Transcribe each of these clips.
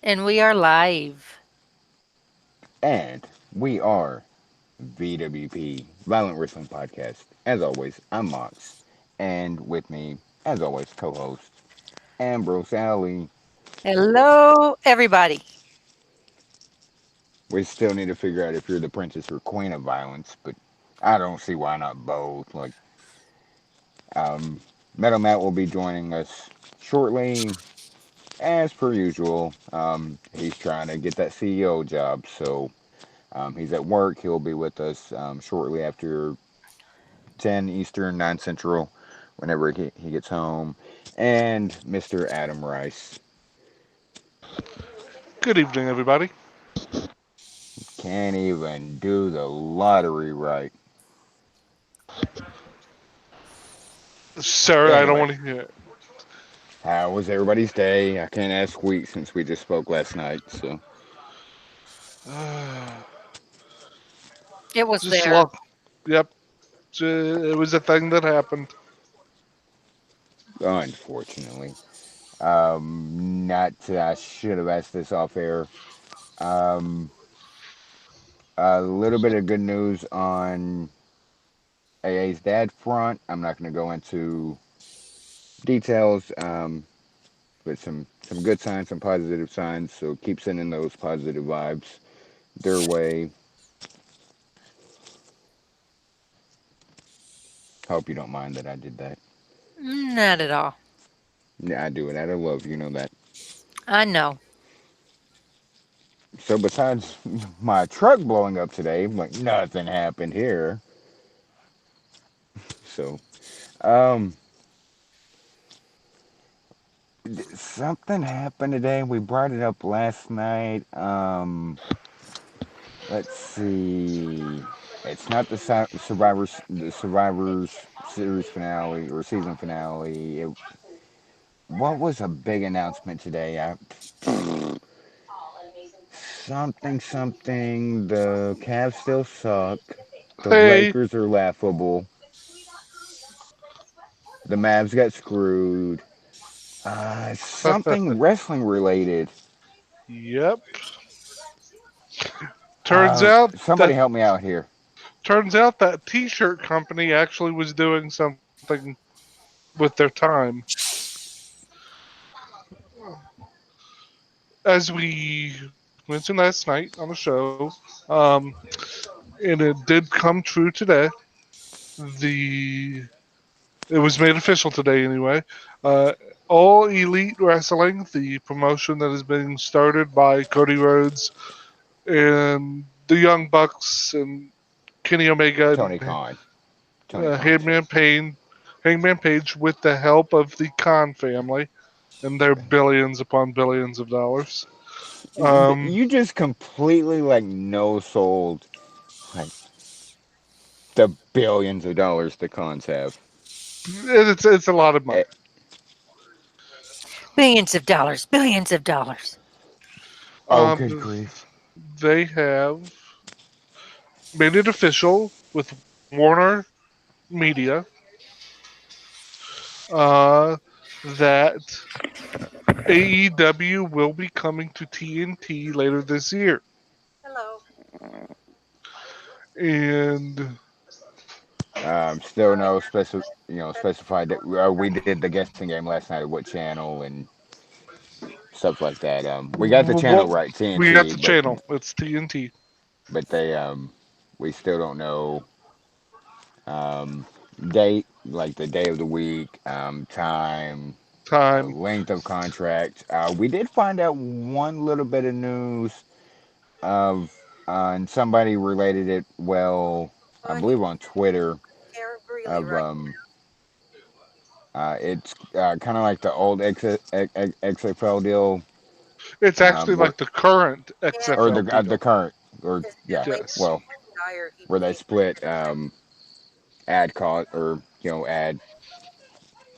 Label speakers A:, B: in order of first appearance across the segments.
A: And we are live.
B: And we are VWP, Violent Wrestling Podcast. As always, I'm Mox. And with me, as always, co host Ambrose Alley.
A: Hello, everybody.
B: We still need to figure out if you're the princess or queen of violence, but I don't see why not both. Um, Metal Matt will be joining us shortly, as per usual. He's trying to get that CEO job, so he's at work. He'll be with us shortly after 10 Eastern, 9 Central, whenever he gets home. And Mr. Adam Rice.
C: Good evening, everybody.
B: Can't even do the lottery right.
C: Sir, I don't
B: Anyway,
C: want to hear it.
B: how was everybody's day? I can't ask week since we just spoke last night, so.
A: It was
C: Just
A: there.
C: look. Yep. It was a thing that happened.
B: Unfortunately. Not, I should have asked this off air. Um, a little bit of good news on AA's dad front. I'm not going to go into details. But some good signs, some positive signs. So keep sending those positive vibes their way. Hope you don't mind that I did that.
A: Not at all.
B: Yeah, I do it out of love. You know that.
A: I know.
B: So besides my truck blowing up today, like nothing happened here. So um, something happened today. We brought it up last night. Let's see. It's not the Survivors series finale or season finale. What was a big announcement today? Something. The Cavs still suck. The
C: Hey,
B: Lakers are laughable. The Mavs got screwed. Something wrestling related.
C: yep. Turns out
B: Somebody
C: that
B: help me out here.
C: T-shirt company actually was doing something with their time. As we mentioned last night on the show, um, and it did come true today. The It was made official today, anyway. Uh, All Elite Wrestling, the promotion that is being started by Cody Rhodes and the Young Bucks and Kenny Omega
B: Tony
C: and
B: Khan. Tony Khan.
C: Hangman Page, with the help of the Khan family and their billions upon billions of dollars. Um,
B: You just completely like no sold like the billions of dollars the Khans have.
C: it's a lot of money.
B: Eh,
A: Billions of dollars. Billions of dollars.
B: oh, good
C: Um,
B: grief.
C: they have made it official with Warner Media uh, that AEW will be coming to TNT later this year.
A: Hello.
C: And
B: Still no specified that we did the guessing game last night of what channel and stuff like that. We got the channel
C: what
B: right,
C: we got
B: TNT,
C: the
B: but
C: channel. It's TNT.
B: they we still don't know date, like the day of the week, time,
C: Time.
B: length of contract. We did find out one little bit of news of and somebody related it well, I believe on Twitter of it's kind of like the old XFL deal,
C: It's actually
B: where
C: like the current
B: or
C: XFL
B: the
C: deal.
B: current or yeah,
C: Yes.
B: well, where they split ad cost or ad.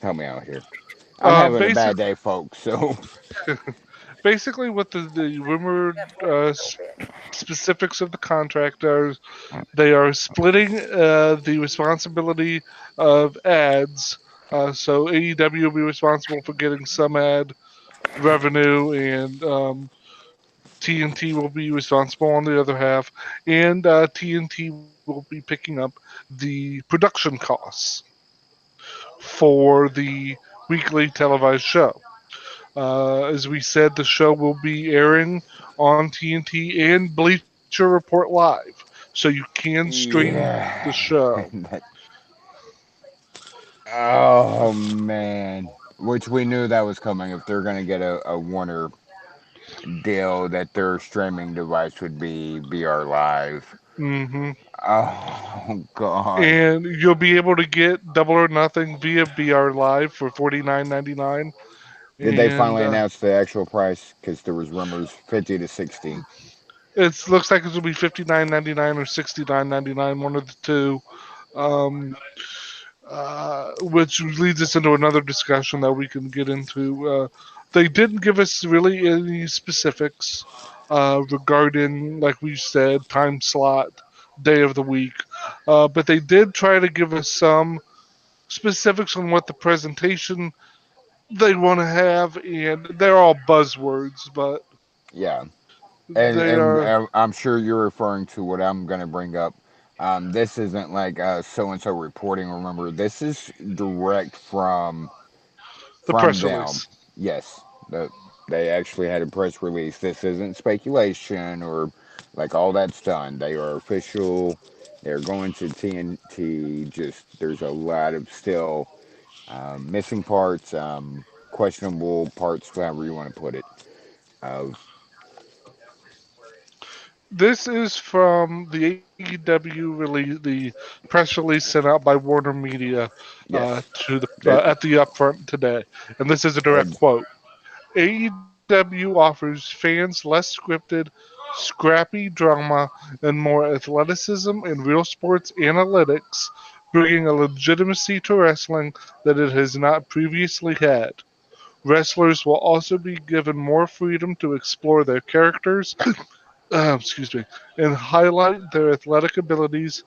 B: Help me out here. I'm having a bad
C: Basic,
B: day, folks. So
C: Basically, what the rumored specifics of the contract are, they are splitting the responsibility of ads. So AEW will be responsible for getting some ad revenue, and TNT will be responsible on the other half, and TNT will be picking up the production costs for the weekly televised show. As we said, the show will be airing on TNT and Bleacher Report Live, so you can stream the
B: Yeah.
C: show.
B: That- oh man. Which we knew that was coming. If they're gonna get a Warner deal, that their streaming device would be BR Live.
C: hmm
B: Oh God.
C: And you'll be able to get Double or Nothing via BR Live for $49.99.
B: Did they
C: And
B: finally announce the actual price? Because there was rumors 50 to 60.
C: it looks like it will be $59.99 or $69.99, one of the two. Um, which leads us into another discussion that we can get into. They didn't give us really any specifics regarding, like we said, time slot, day of the week, but they did try to give us some specifics on what the presentation they want to have, and they're all buzzwords, but
B: Yeah.
C: they
B: And
C: are
B: I'm sure you're referring to what I'm going to bring up. This isn't like so and so reporting. Remember, this is direct
C: the
B: from
C: press
B: them.
C: release.
B: Yes, they actually had a press release. This isn't speculation or like all that's done. They are official. They're going to TNT. Just there's a lot of still missing parts, questionable parts, however you want to put it. Of
C: This is from the AEW release, the press release sent out by Warner Media
B: yes,
C: to the
B: that
C: at the upfront today, and this is a direct
B: and
C: quote. AEW offers fans less scripted, scrappy drama, and more athleticism and real sports analytics, bringing a legitimacy to wrestling that it has not previously had. Wrestlers will also be given more freedom to explore their characters, excuse me, and highlight their athletic abilities.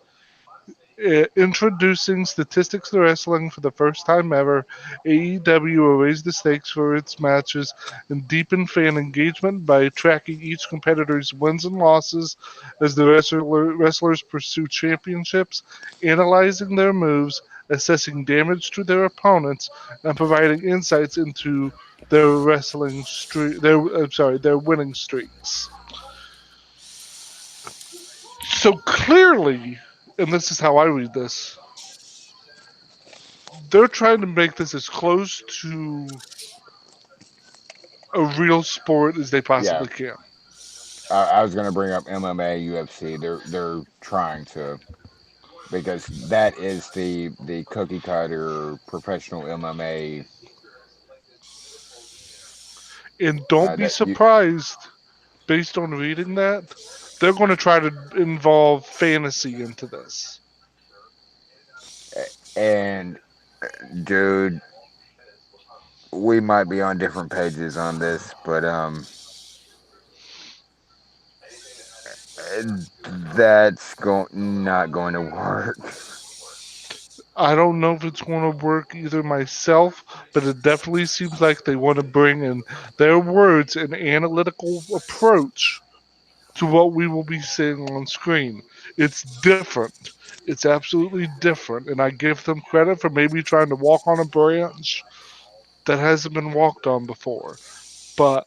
C: Introducing statistics to wrestling for the first time ever, AEW will raise the stakes for its matches and deepen fan engagement by tracking each competitor's wins and losses as the wrestlers pursue championships, analyzing their moves, assessing damage to their opponents, and providing insights into their wrestling streak. Their winning streaks. So clearly, and this is how I read this, they're trying to make this as close to a real sport as they
B: yeah.
C: possibly can.
B: I was gonna bring up MMA, UFC. They're trying to because that is the cookie cutter professional MMA
C: And don't be
B: that you
C: surprised, based on reading that, they're going to try to involve fantasy into this.
B: and dude, we might be on different pages on this, but that's not going to work.
C: I don't know if it's going to work either myself, but it definitely seems like they want to bring in their words an analytical approach to what we will be seeing on screen. It's different. It's absolutely different, and I give them credit for maybe trying to walk on a branch that hasn't been walked on before. But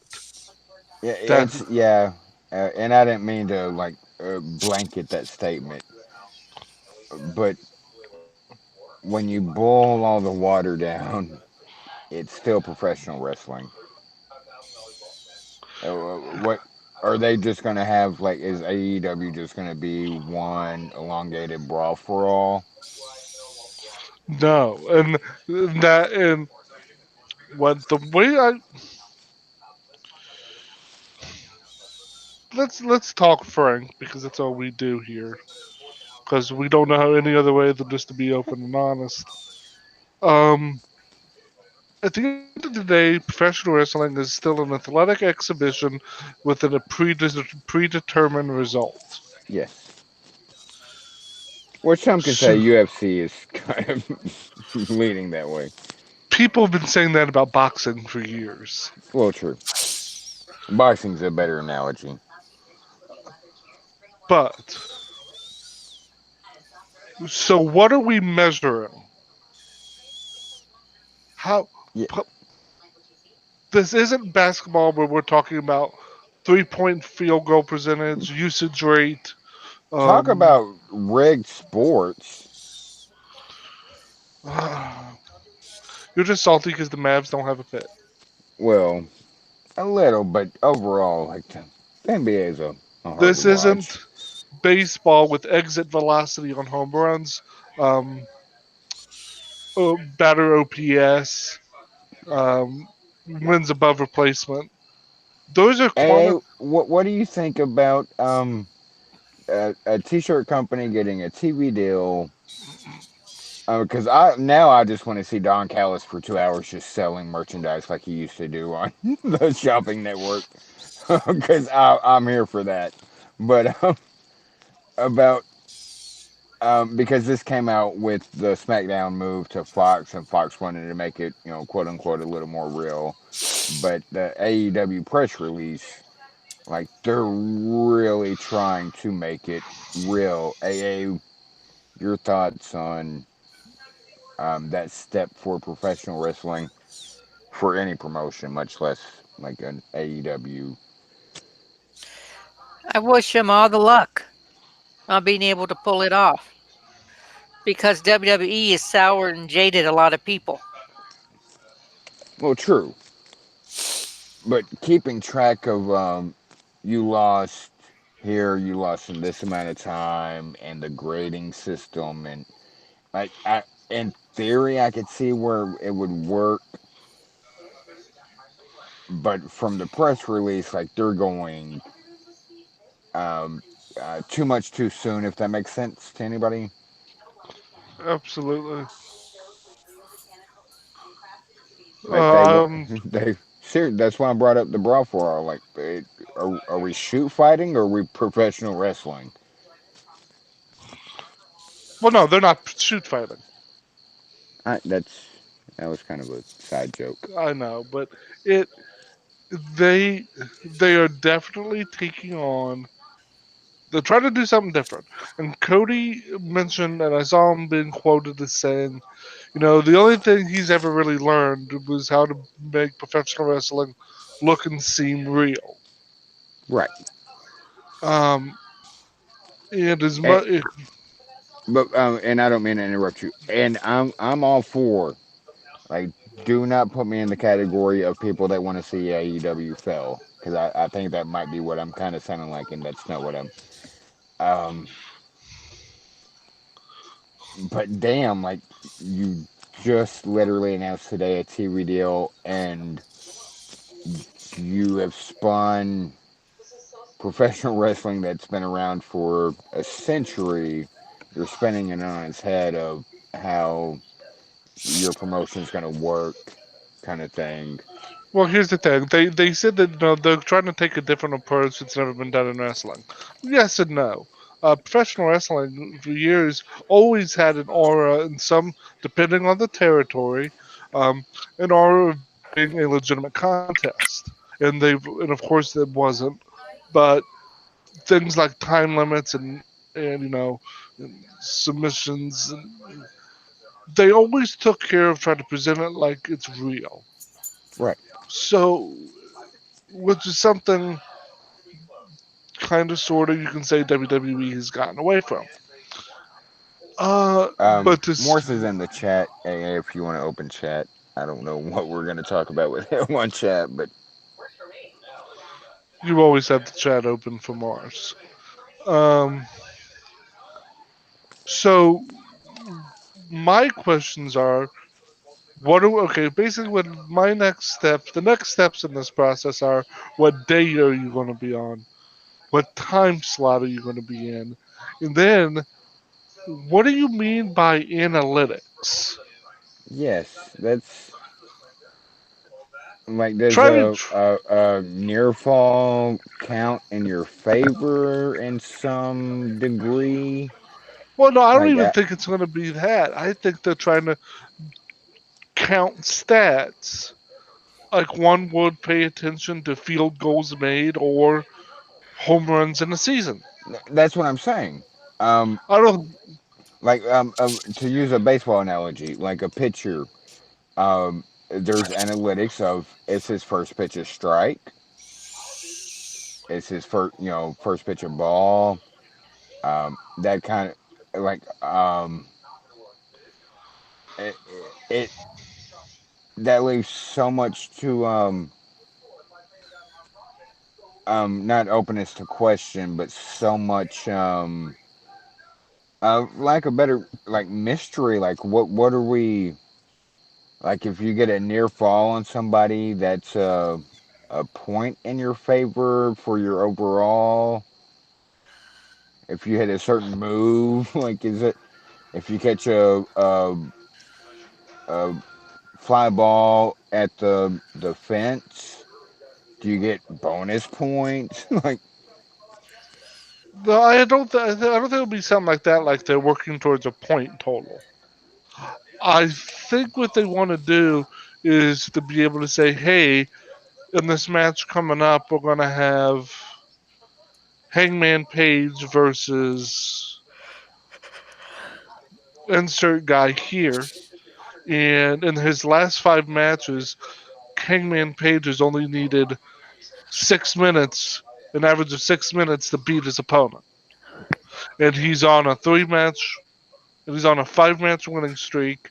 B: Yeah,
C: that
B: it's yeah, and I didn't mean to like blanket that statement, but when you boil all the water down, it's still professional wrestling. What are they just gonna have? Like, is AEW just gonna be one elongated brawl for all?
C: no, and that and what the way I let's talk frank because that's all we do here because we don't know how any other way than just to be open and honest. Um, at the end of the day, professional wrestling is still an athletic exhibition within a predetermined result.
B: Yes. Or some could say
C: So
B: UFC is kind of leaning that way.
C: people have been saying that about boxing for years.
B: Well, true. Boxing's a better analogy.
C: But so what are we measuring? How
B: Yeah,
C: this isn't basketball where we're talking about 3-point field goal percentage, usage rate.
B: talk
C: Um,
B: about rigged sports.
C: you're just salty because the Mavs don't have a pit.
B: Well, a little, but overall, like the NBA is a hard to
C: This
B: watch.
C: isn't baseball with exit velocity on home runs, um, batter OPS, um, wins above replacement. Those are
B: Hey,
C: quanti-
B: what do you think about a t-shirt company getting a TV deal? Because I just want to see Don Callis for 2 hours just selling merchandise like he used to do on the shopping network. Because I'm here for that. But about because this came out with the SmackDown move to Fox, and Fox wanted to make it, quote unquote, a little more real. But the AEW press release, like they're really trying to make it real. AA, your thoughts on that step for professional wrestling for any promotion, much less like an AEW?
A: I wish him all the luck on being able to pull it off because WWE has soured and jaded a lot of people.
B: Well, true, but keeping track of you lost here, you lost in this amount of time, and the grading system, and like in theory, I could see where it would work, but from the press release, like they're going um, too much too soon. If that makes sense to anybody,
C: absolutely.
B: like they
C: Um,
B: they sure that's why I brought up the brawl for all. Like, are we shoot fighting or are we professional wrestling?
C: well, no, they're not shoot fighting.
B: That was kind of a side joke.
C: I know, but it they they are definitely taking on. They're trying to do something different. And Cody mentioned, and I saw him being quoted as saying, the only thing he's ever really learned was how to make professional wrestling look and seem real.
B: Right.
C: Um, and as
B: And,
C: much,
B: and I don't mean to interrupt you. And I'm all for, like, do not put me in the category of people that want to see AEW fail, because I think that might be what I'm kind of sounding like, and that's not what I'm. Um, but damn, like you just literally announced today a TV deal, and you have spun professional wrestling that's been around for a century. You're spinning it on its head of how your promotion is going to work, kind of thing.
C: well, here's the thing. They said that they're trying to take a different approach that's never been done in wrestling. Yes and no. Professional wrestling for years always had an aura, and some depending on the territory, um, an aura of being a legitimate contest. And of course it wasn't, but things like time limits and submissions, and they always took care of trying to present it like it's real.
B: Right.
C: So, which is something kind of sort of you can say WWE has gotten away from. But this,
B: Morse is in the chat. Hey, if you want to open chat, I don't know what we're going to talk about with one chat, but
C: you always have the chat open for Mars. Um, so my questions are, okay? Basically, what my next steps, the next steps in this process are, what day are you going to be on? What time slot are you going to be in? And then, what do you mean by analytics?
B: yes, that's like there's
C: Try to.
B: a near fall count in your favor in some degree.
C: Well, no, I don't
B: Like,
C: even think it's going to be that. I think they're trying to count stats like one would pay attention to field goals made or home runs in a season.
B: That's what I'm saying. Um,
C: I don't.
B: like to use a baseball analogy, like a pitcher. There's analytics of is his first pitch a strike, is his first pitch a ball. That kind of it, it that leaves so much to not openness to question, but so much like a better like mystery. Like what are we like if you get a near fall on somebody, that's a point in your favor for your overall. If you hit a certain move, like is it if you catch a fly ball at the fence, do you get bonus points? Like
C: No, I don't. I don't think it'll be something like that. Like they're working towards a point total. I think what they want to do is to be able to say, "Hey, in this match coming up, we're going to have Hangman Page versus insert guy here." And in his last 5 matches, Hangman Page has only needed 6 minutes, an average of 6 minutes, to beat his opponent. And he's on a 5 match winning streak.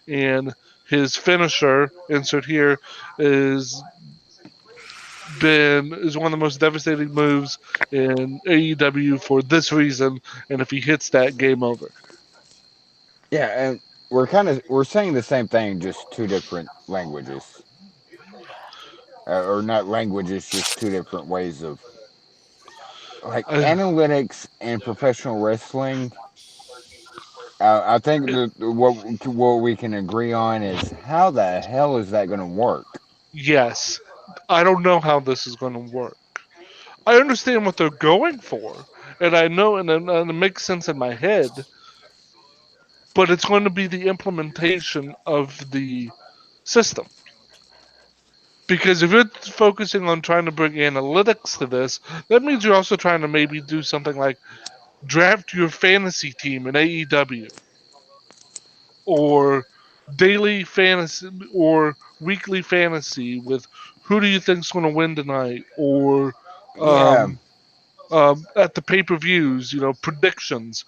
C: And his finisher, insert here, is is one of the most devastating moves in AEW for this reason. And if he hits that, game over.
B: yeah, and we're saying the same thing, just two different languages, or not languages, just two different ways of like
C: I,
B: analytics and professional wrestling. I think what we can agree on is how the hell is that going to work?
C: yes, I don't know how this is going to work. I understand what they're going for, and I know, and it makes sense in my head. But it's going to be the implementation of the system. Because if you're focusing on trying to bring analytics to this, that means you're also trying to maybe do something like draft your fantasy team in AEW, or daily fantasy or weekly fantasy with who do you think's going to win tonight, or
B: Yeah,
C: um, at the pay-per-views, predictions.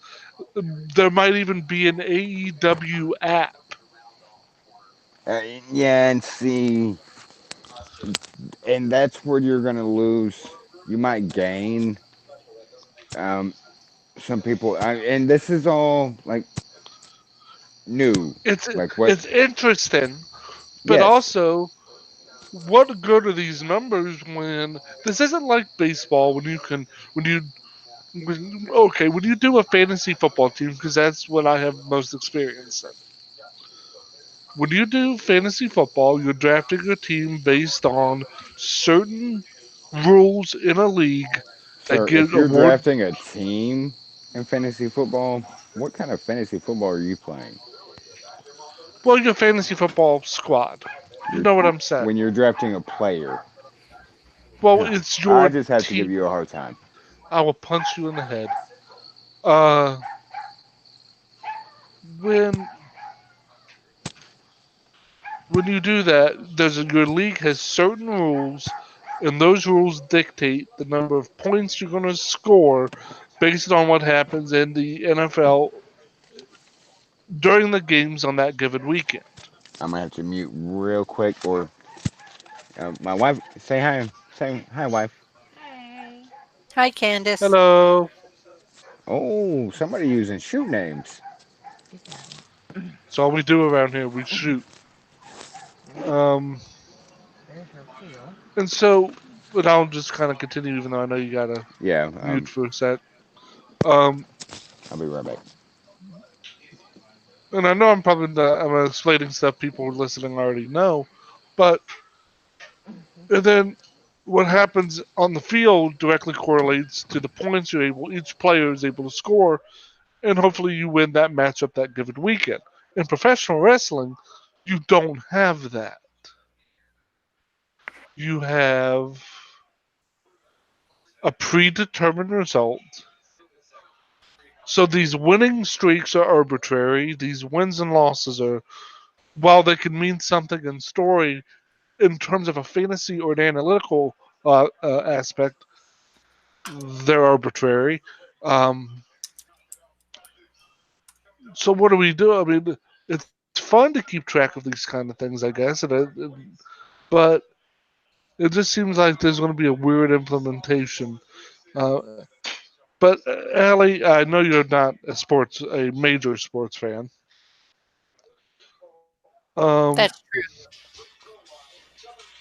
C: There might even be an AEW app.
B: uh, yeah, and see, and that's where you're going to lose. You might gain um, some people, and this is all like new.
C: It's
B: Like what?
C: it's interesting, but
B: Yes,
C: also, what good are these numbers when this isn't like baseball, when you can when you when you do a fantasy football team, because that's what I have most experience in. When you do fantasy football, you're drafting a team based on certain rules in a league that
B: sir.
C: give
B: If you're
C: award.
B: drafting a team in fantasy football, what kind of fantasy football are you playing?
C: Well, your fantasy football squad. You
B: You're
C: know what I'm saying?
B: when you're drafting a player.
C: Well, it's
B: I
C: your
B: just have to give
C: team.
B: you a hard time.
C: I will punch you in the head. Uh, when when you do that, your league has certain rules, and those rules dictate the number of points you're going to score based on what happens in the NFL during the games on that given weekend.
B: I'm gonna have to mute real quick, or my wife. Say hi. Say hi, wife.
A: Hi, Candace.
C: Hello.
B: Oh, somebody using shoe names.
C: That's all we do around here. We shoot. Um, and so, but I'll just kind of continue, even though I know you gotta
B: Yeah.
C: mute for a sec. Um,
B: I'll be right back.
C: and I know I'm explaining stuff people listening already know, but and then what happens on the field directly correlates to the points each player is able to score, and hopefully you win that matchup that given weekend. In professional wrestling, you don't have that. You have a predetermined result. So these winning streaks are arbitrary. These wins and losses are, while they can mean something in story, in terms of a fantasy or an analytical aspect, they're arbitrary. Um, so what do we do? I mean, it's fun to keep track of these kind of things, I guess, but it just seems like there's going to be a weird implementation. Uh, but Allie, I know you're not a major sports fan. Um,
A: That's true.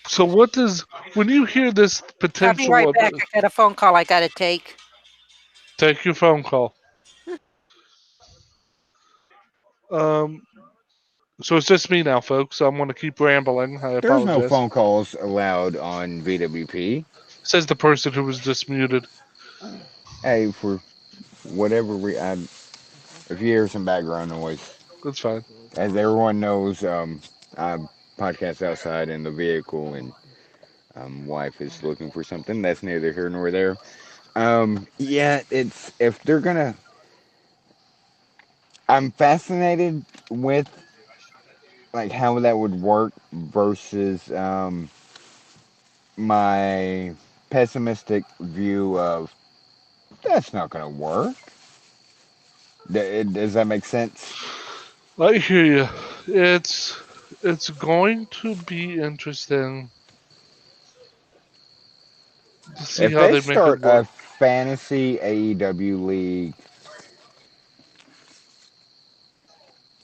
C: so what does when you hear this
A: I'll be
C: potential
A: right
C: of
A: back. I got a phone call I got to take.
C: take your phone call? Um, so it's just me now, folks. I'm going to keep rambling. I
B: There's no
C: apologize.
B: phone calls allowed on VWP.
C: Says the person who was just muted.
B: Hey, for whatever if you hear some background noise,
C: That's fine.
B: as everyone knows, I podcast outside in the vehicle, and wife is looking for something. That's neither here nor there. Yeah, it's if they're gonna. I'm fascinated with like how that would work versus my pessimistic view of that's not gonna work. Does that make sense?
C: I hear you. It's it's going to be interesting to see
B: If
C: how
B: they
C: they make it
B: start a
C: work.
B: fantasy AEW league,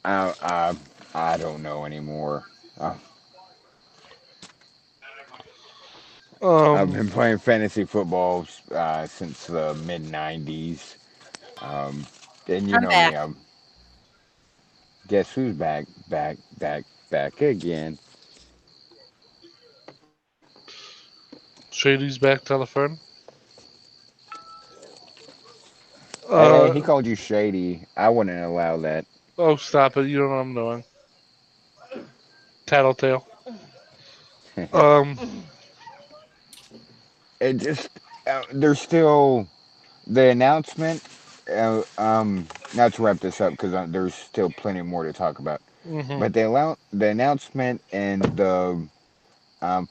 B: I I don't know anymore. Uh, I've
C: Um,
B: been playing fantasy football since the mid '90s. Um, and you
A: I'm
B: know me.
A: back.
B: Guess who's back? Back again.
C: Shady's back, telephone.
B: Hey, he
C: Uh,
B: called you shady. I wouldn't allow that.
C: oh, stop it! You know what I'm doing. Tattletale. Um,
B: It just there's still the announcement. Not to wrap this up because there's still plenty more to talk about.
C: hmm
B: But the announcement and the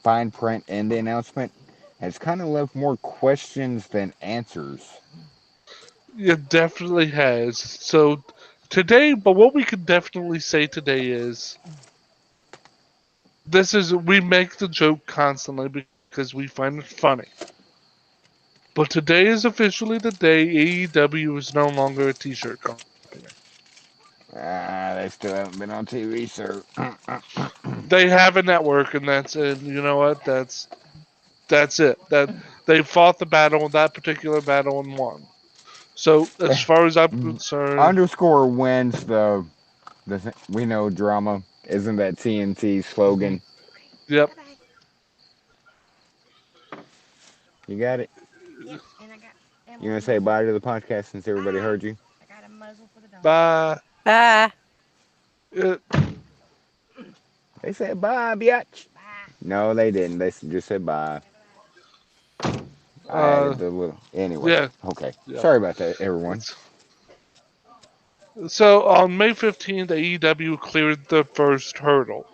B: fine print in the announcement has kind of left more questions than answers.
C: It definitely has. So today, but what we can definitely say today is this is we make the joke constantly because we find it funny. But today is officially the day AEW is no longer a t-shirt company.
B: They still haven't been on TV, sir.
C: They have a network, and you know what? That's it. That they fought the battle, that particular battle, and won. So as far as I'm concerned,
B: Underscore wins we know drama. Isn't that TNT
C: mhm,
B: slogan?
C: yep.
B: You got it. You gonna say bye to the podcast since everybody heard you?
C: Bye.
A: Bye.
C: It,
B: They said bye, biatch. No, they didn't. They just said bye. I
C: uh,
B: added the little. Anyway,
C: yeah,
B: okay.
C: yep.
B: Sorry about that, everyone.
C: It's, so on May 15th, AEW cleared the first hurdle.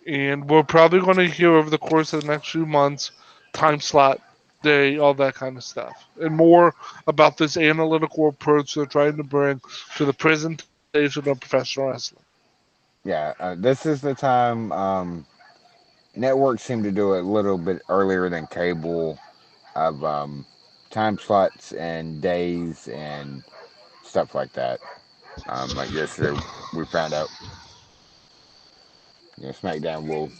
C: And we're probably going to hear over the course of the next few months time slot day, all that kind of stuff, and more about this analytical approach they're trying to bring to the presentation of professional wrestling.
B: Yeah, this is the time. Networks seem to do it a little bit earlier than cable of time slots and days and stuff like that. Like yesterday, we found out SmackDown will.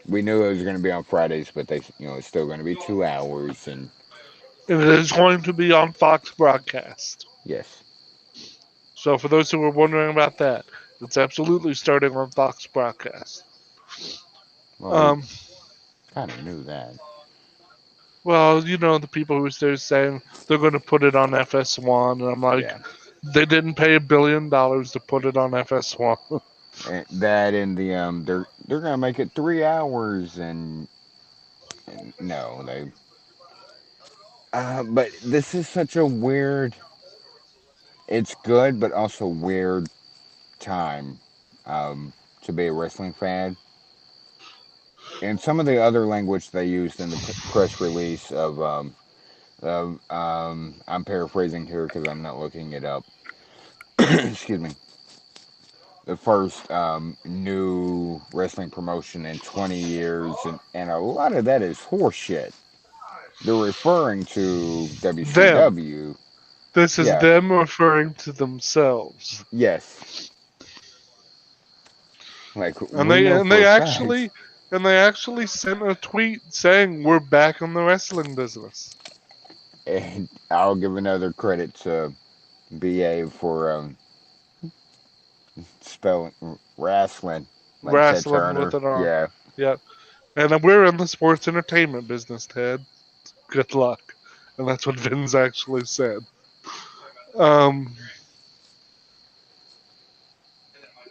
B: We knew it was going to be on Fridays, but it's still going to be 2 hours. And
C: And it is going to be on Fox broadcast.
B: yes,
C: So for those who were wondering about that, it's absolutely starting on Fox broadcast.
B: well, we
C: Um,
B: kind of knew that.
C: well, you know the people who were there saying they're going to put it on FS1, and I'm like,
B: Yeah,
C: they didn't pay $1 billion to put it on FS1.
B: That and they're gonna make it 3 hours and no they but this is such a weird. It's good, but also weird time um, to be a wrestling fan. And some of the other language they used in the press release I'm paraphrasing here because I'm not looking it up. Excuse me. The first new wrestling promotion in 20 years, and a lot of that is horseshit. They're referring to
C: Them.
B: WCW.
C: This is
B: Yeah,
C: them referring to themselves.
B: yes. Like,
C: And
B: we
C: they
B: know
C: and
B: for
C: they
B: a fact.
C: actually and they actually sent a tweet saying we're back in the wrestling business.
B: And I'll give another credit to BA for spelling wrestling like Ted
C: Wrestling with
B: Turner.
C: it on.
B: Yeah.
C: Yeah. And we're in the sports entertainment business, Ted. Good luck. And that's what Vince actually said. Um,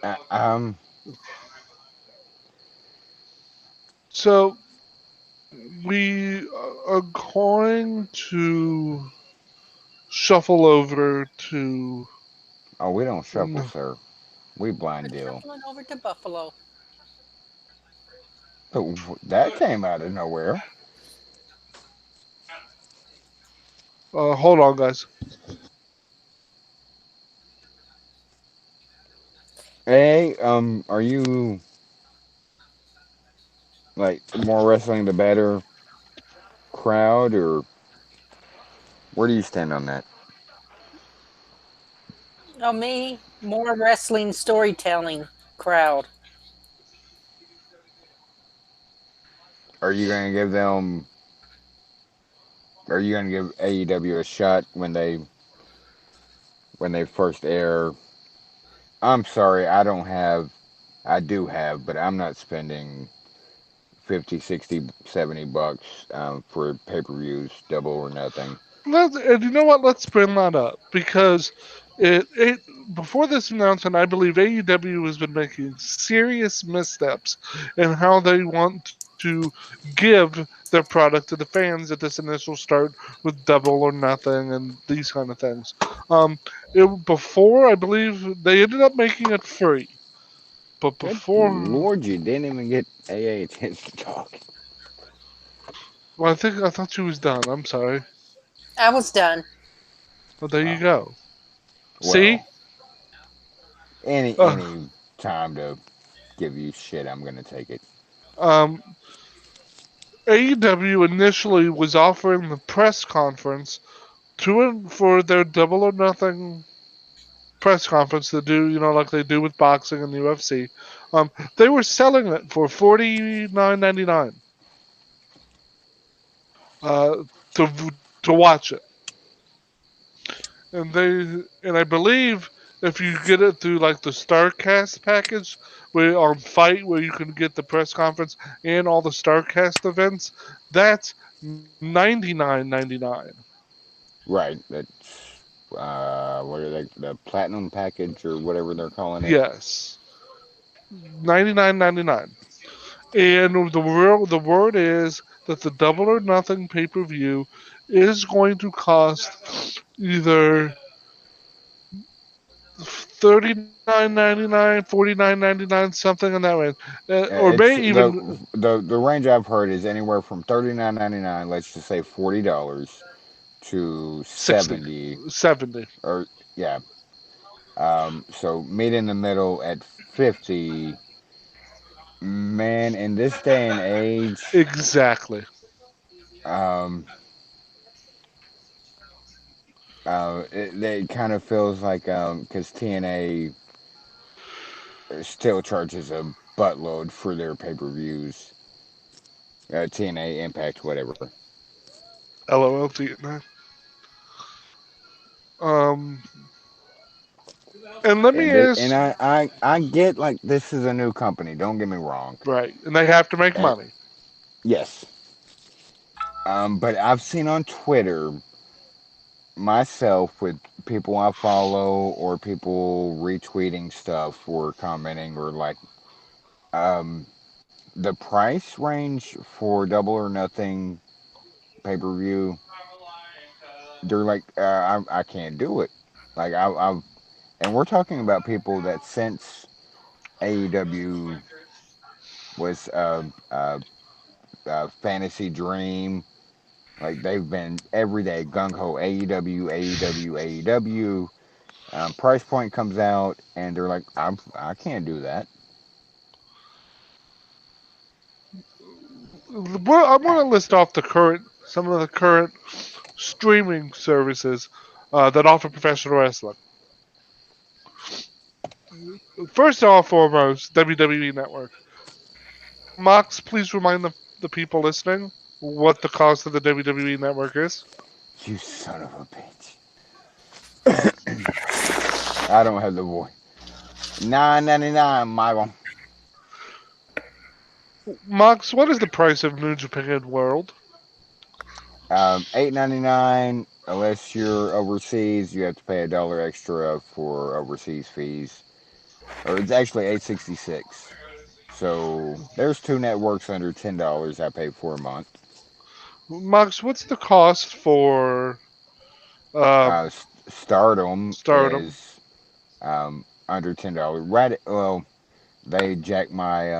B: Uh, um.
C: so we are going to shuffle over to.
B: Oh, we don't shuffle, sir. We blind deal.
A: Shuffling over to Buffalo.
B: That came out of nowhere.
C: Hold on, guys.
B: Hey, are you like more wrestling the better crowd, or where do you stand on that?
A: Oh, me, more wrestling storytelling crowd.
B: Are you gonna give them? Are you gonna give AEW a shot when they first air? I'm sorry, I don't have. I do have, but I'm not spending 50, 60, 70 bucks for pay-per-views, double or nothing.
C: And you know what? Let's bring that up because it before this announcement, I believe AEW has been making serious missteps in how they want to give their product to the fans at this initial start with double or nothing and these kind of things. Um, before I believe they ended up making it free, but
B: Good
C: before,
B: Lord, you didn't even get AA a chance to talk.
C: well, I thought she was done. I'm sorry.
A: I was done.
C: Well, there you
B: Oh,
C: go. See.
B: well, any
C: Uh,
B: any time to give you shit, I'm gonna take it.
C: um, AEW initially was offering the press conference for their Double or Nothing press conference to do, like they do with boxing and the UFC. They were selling it for $49.99 to watch it, and I believe if you get it through like the Starcast package, where on Fight where you can get the press conference and all the Starcast events, that's $99.99.
B: Right, that's what are they? The platinum package or whatever they're calling it.
C: Yes, 99.99. And the word is that the Double or Nothing pay per view is going to cost either 39.99, 49.99, something in that range, or
B: It's
C: may even
B: the range I've heard is anywhere from $39.99, let's just say $40 to
C: 60,
B: 70
C: 70.
B: or yeah. So meet in the middle at 50. Man, in this day and age,
C: Exactly.
B: um, it kind of feels like because TNA still charges a buttload for their pay-per-views. TNA Impact, whatever.
C: LOL Vietnam. Um, and let me
B: And
C: ask,
B: I get like this is a new company. Don't get me wrong.
C: right, and they have to make
B: And
C: money.
B: yes, but I've seen on Twitter myself with people I follow or people retweeting stuff or commenting or like um, the price range for Double or Nothing pay per view. They're like, I can't do it. Like I've and we're talking about people that since AEW was fantasy dream. Like they've been every day gung ho AEW, AEW, AEW. Price Point comes out and they're like, I can't do that.
C: Well, I want to list off some of the current streaming services that offer professional wrestling. First and foremost, WWE Network. Mox, please remind the people listening what the cost of the WWE Network is.
B: You son of a bitch. I don't have the voice. 9.99, Michael.
C: Mox, what is the price of New Japan World?
B: 8.99. Unless you're overseas, you have to pay $1 extra for overseas fees. Or it's actually 8.66. So there's two networks under $10 I pay for a month.
C: Mox, what's the cost for uh,
B: Stardom
C: Stardom?
B: is under $10. Right? Well, they jacked my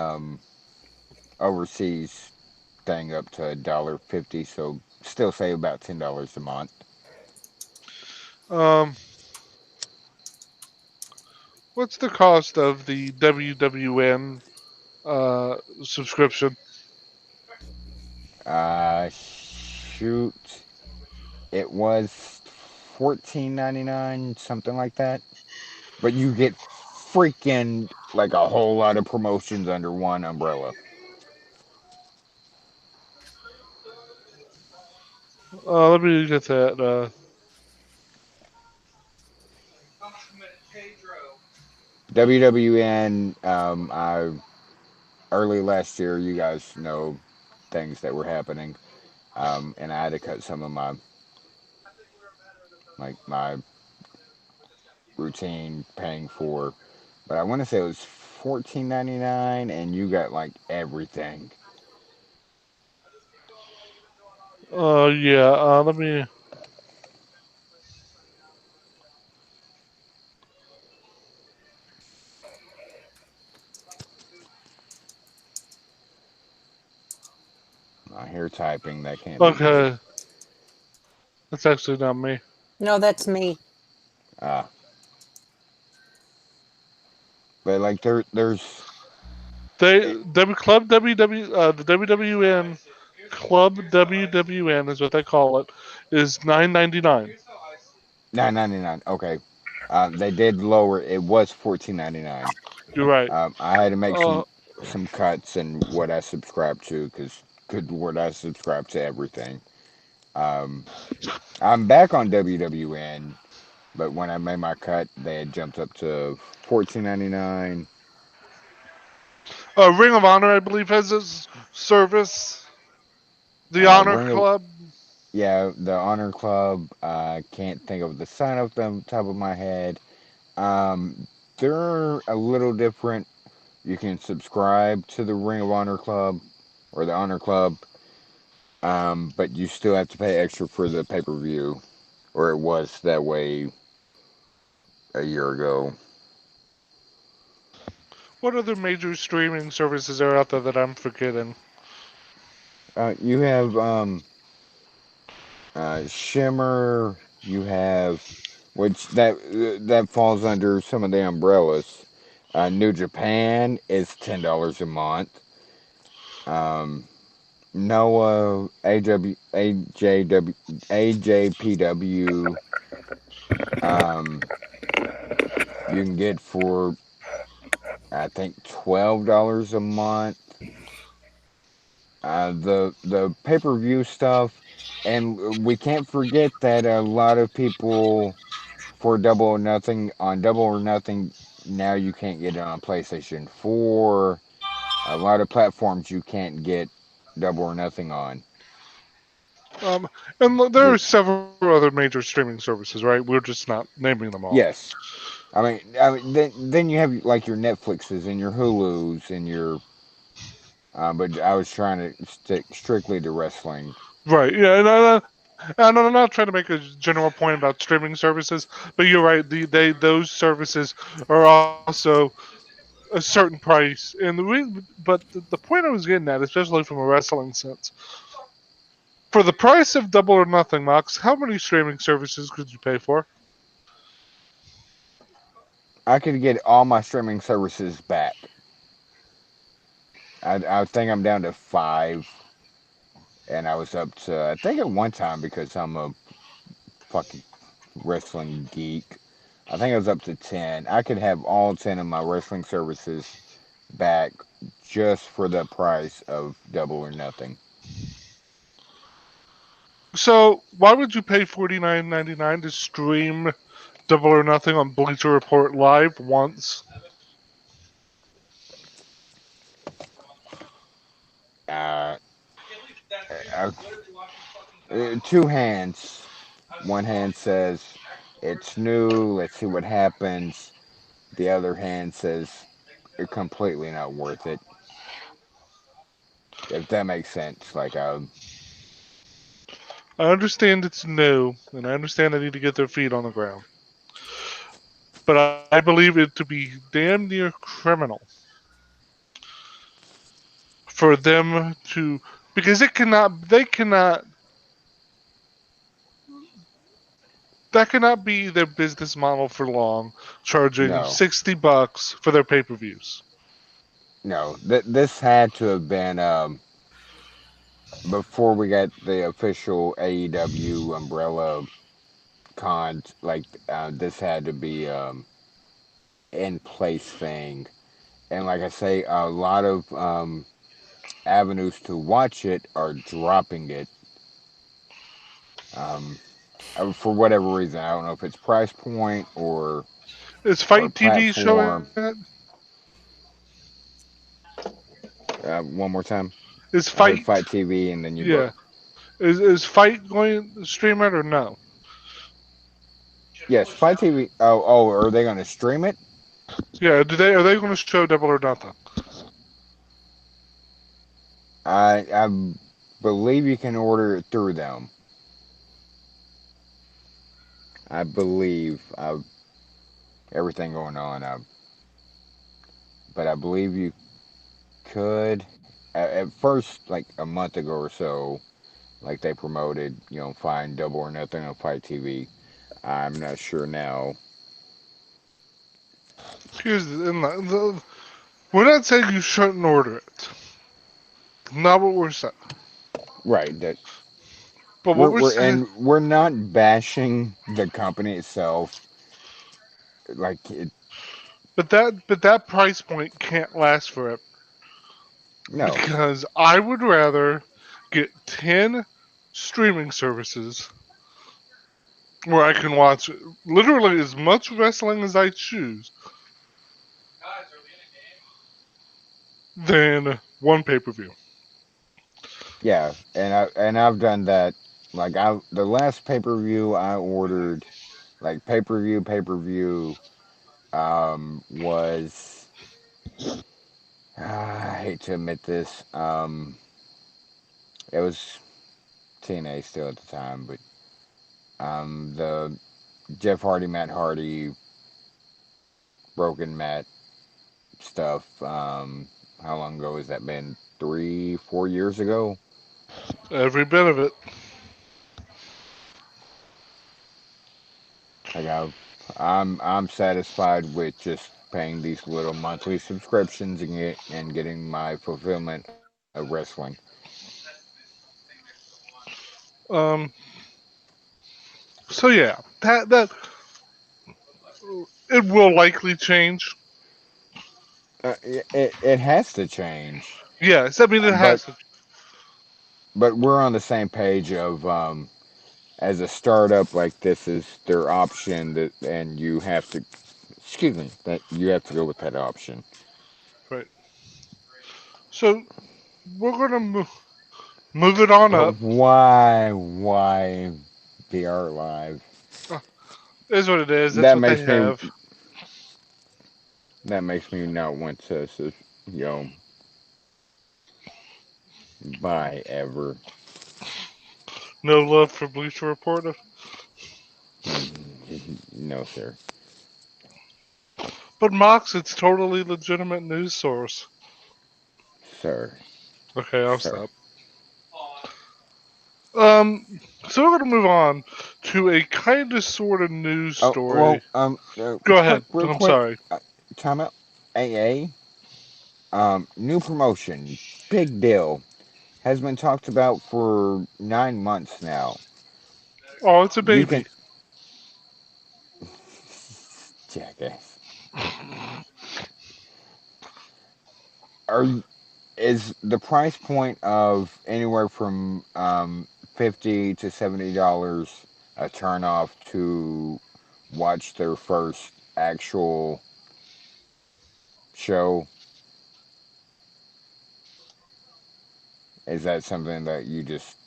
B: overseas thing up to $1.50, so still save about $10 a month.
C: Um, what's the cost of the WWN subscription?
B: Shoot, it was 14.99, something like that. But you get freaking like a whole lot of promotions under one umbrella.
C: Let me get that.
B: WWN, I early last year, you guys know things that were happening, and I had to cut some of my routine paying for. But I want to say it was 14.99, and you got like everything.
C: Yeah. Let me.
B: I hear typing. That can't be good.
C: Okay, that's actually not me.
D: No, that's me.
B: Uh, but like there's
C: They Club WW the WWN Club WWN is what they call it is 9.99.
B: 9.99. Okay, they did lower. It was 14.99.
C: You're right.
B: I had to make
C: Uh,
B: some cuts in what I subscribe to because good lord, I subscribe to everything. Um, I'm back on WWN, but when I made my cut, they had jumped up to 14.99.
C: Ring of Honor, I believe, has this service. The Honor
B: Ring of
C: Club.
B: Yeah, the Honor Club. I can't think of the sign off the top of my head. Um, they're a little different. You can subscribe to the Ring of Honor Club or the Honor Club, but you still have to pay extra for the pay per view, or it was that way a year ago.
C: What other major streaming services are out there that I'm forgetting?
B: You have Shimmer. You have which that falls under some of the umbrellas. New Japan is $10 a month. Um, Noah, AJPW, um, you can get for I think $12 a month. The pay per view stuff, and we can't forget that a lot of people for Double or Nothing on Double or Nothing now you can't get it on PlayStation 4. A lot of platforms you can't get Double or Nothing on.
C: Um, and there are
B: The
C: several other major streaming services, right? We're just not naming them all.
B: yes, I mean, then you have like your Netflixes and your Hulus and your. But I was trying to stick strictly to wrestling.
C: Right. Yeah. And I'm not trying to make a general point about streaming services, but you're right. Those services are also a certain price, and the point I was getting at, especially from a wrestling sense, for the price of Double or Nothing, Mox, how many streaming services could you pay for?
B: I could get all my streaming services back. I think I'm down to five, and I was up to I think at one time because I'm a fucking wrestling geek. I think I was up to 10. I could have all 10 of my wrestling services back just for the price of Double or Nothing.
C: So why would you pay $49.99 to stream Double or Nothing on Bleacher Report Live once?
B: Uh, I, two hands. One hand says it's new. Let's see what happens. The other hand says you're completely not worth it. If that makes sense.
C: I understand it's new, and I understand they need to get their feet on the ground, but I believe it to be damn near criminal for them to, because it cannot they cannot that cannot be their business model for long, charging
B: no,
C: $60 for their pay-per-views.
B: no. This had to have been before we got the official AEW umbrella cons. This had to be in place thing. And like I say, a lot of avenues to watch it are dropping it. Um, for whatever reason. I don't know if it's price point
C: Is
B: or
C: Fight TV showing
B: platform.
C: it?
B: One more time.
C: Is
B: I heard
C: Fight?
B: Fight TV and then you broke.
C: Yeah. Is Fight going to stream it or no?
B: Yes, Fight TV. Oh, are they going to stream it?
C: Yeah. Do they are they going to show Double or Nothing?
B: I believe you can order it through them. I believe everything going on. But I believe you could. At first, like a month ago or so, like they promoted, find Double or Nothing on Fight TV. I'm not sure now.
C: Here's we're not saying you shouldn't order it. Not what we're saying.
B: Right. That
C: But what we're saying,
B: we're not bashing the company itself. Like it,
C: but that price point can't last forever,
B: no.
C: because I would rather get 10 streaming services where I can watch literally as much wrestling as I choose than one pay-per-view.
B: Yeah, and I've done that. The last pay per view I ordered, like pay per view, was I hate to admit this, it was TNA still at the time, but the Jeff Hardy, Matt Hardy, Broken Matt stuff. How long ago has that been? 3, 4 years ago.
C: Every bit of it.
B: Like I'm satisfied with just paying these little monthly subscriptions and getting my fulfillment of wrestling.
C: Um, so yeah, that it will likely change.
B: It has to change,
C: Yes, I mean it
B: but
C: has to.
B: we're on the same page of as a startup, like this is their option that and you have to excuse me that you have to go with that option.
C: Right. So we're gonna move. Move it on up.
B: Why VR Live?
C: Uh, Is what it is. That's
B: That
C: what they
B: makes me
C: have.
B: that makes me not want to, you know, buy ever.
C: No love for Bleacher Report.
B: No, sir,
C: But Mox, it's totally legitimate news source.
B: sir,
C: Okay, I'll
B: sir.
C: stop. Um, so we're gonna move on to a kind of sort of news
B: Oh
C: story.
B: well,
C: Go ahead.
B: real
C: I'm
B: quick,
C: sorry.
B: time out. AA, new promotion, big deal, has been talked about for 9 months now.
C: Oh, it's a
B: You
C: baby.
B: can, jackass. Are is the price point of anywhere from $50 to $70 a turn off to watch their first actual show? Is that something that you just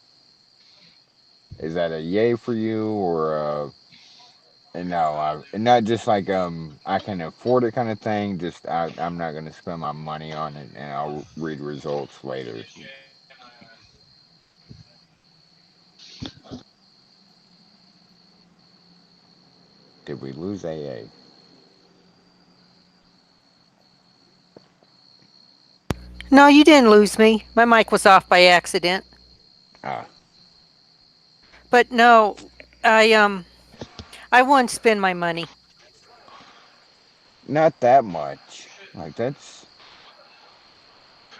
B: is that a yay for you or no? Not just like I can afford it kind of thing. Just I'm not gonna spend my money on it and I'll read results later. Did we lose AA?
A: No, you didn't lose me. My mic was off by accident.
B: Ah,
A: But no, I wouldn't spend my money.
B: not that much. Like that's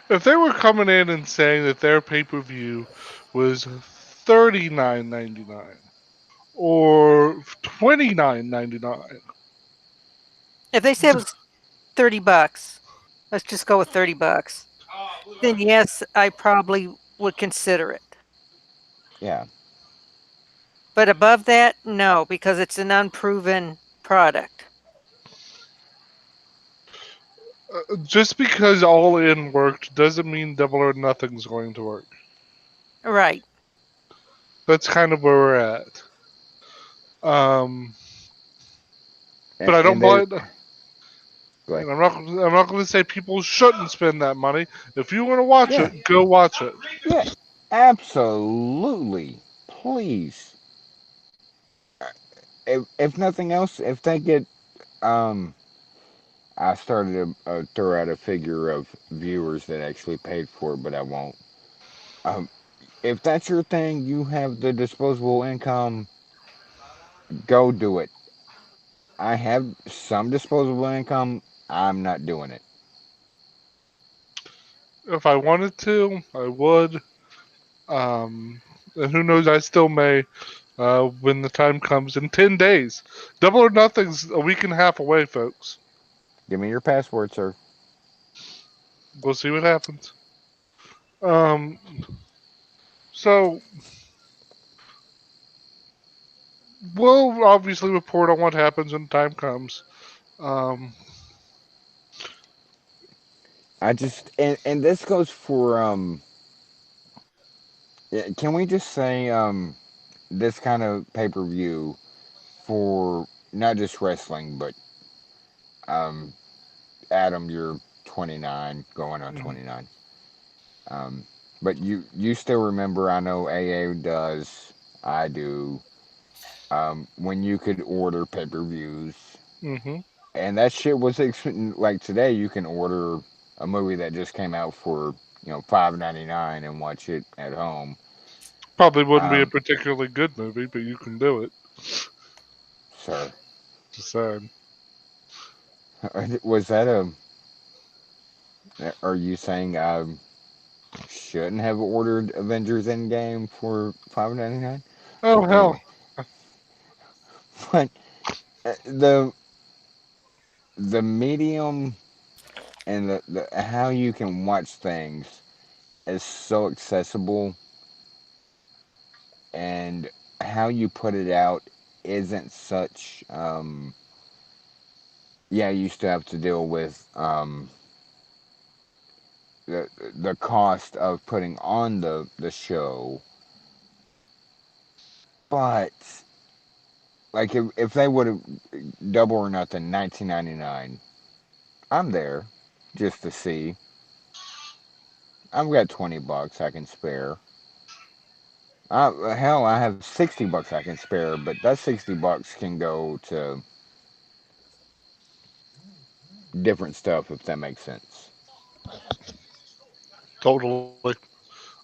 C: If they were coming in and saying that their pay per view was $39.99 or $29.99,
A: If they said it was $30, let's just go with $30, then yes, I probably would consider it.
B: yeah.
A: But above that, no, because it's an unproven product.
C: just because All In worked doesn't mean Double or Nothing's going to work.
A: Right.
C: That's kind of where we're at. Um, but I don't
B: And there
C: blame.
B: like
C: And I'm not going to say people shouldn't spend that money. If you want to watch
B: yeah,
C: it, go watch it.
B: yeah, absolutely. Please. If nothing else, if they get um I started to throw out a figure of viewers that actually paid for it, but I won't. Um, if that's your thing, you have the disposable income, go do it. I have some disposable income. I'm not doing it.
C: If I wanted to, I would. Um, and who knows, I still may when the time comes in 10 days. Double or Nothing's a week and a half away, folks.
B: Give me your password, sir.
C: We'll see what happens. Um, so we'll obviously report on what happens when the time comes. Um,
B: I just and this goes for yeah, can we just say this kind of pay per view for not just wrestling, but um, Adam, you're 29, going on 29. Um, but you still remember? I know AA does. I do. When you could order pay per views,
C: mm-hmm.
B: and that shit was like today. You can order a movie that just came out for $5.99 and watch it at home.
C: Probably wouldn't be a
B: Um,
C: particularly good movie, but you can do it.
B: sir,
C: Just saying.
B: was that a? Are you saying I shouldn't have ordered Avengers Endgame for $5.99?
C: Oh,
B: But
C: hell.
B: anyway, but the medium and the how you can watch things is so accessible, and how you put it out isn't such. Yeah, you used to have to deal with the cost of putting on the show. But like if they would have double or nothing 19.99, I'm there just to see. I've got $20 I can spare. Hell, I have $60 I can spare, but that $60 can go to different stuff if that makes sense.
C: Totally.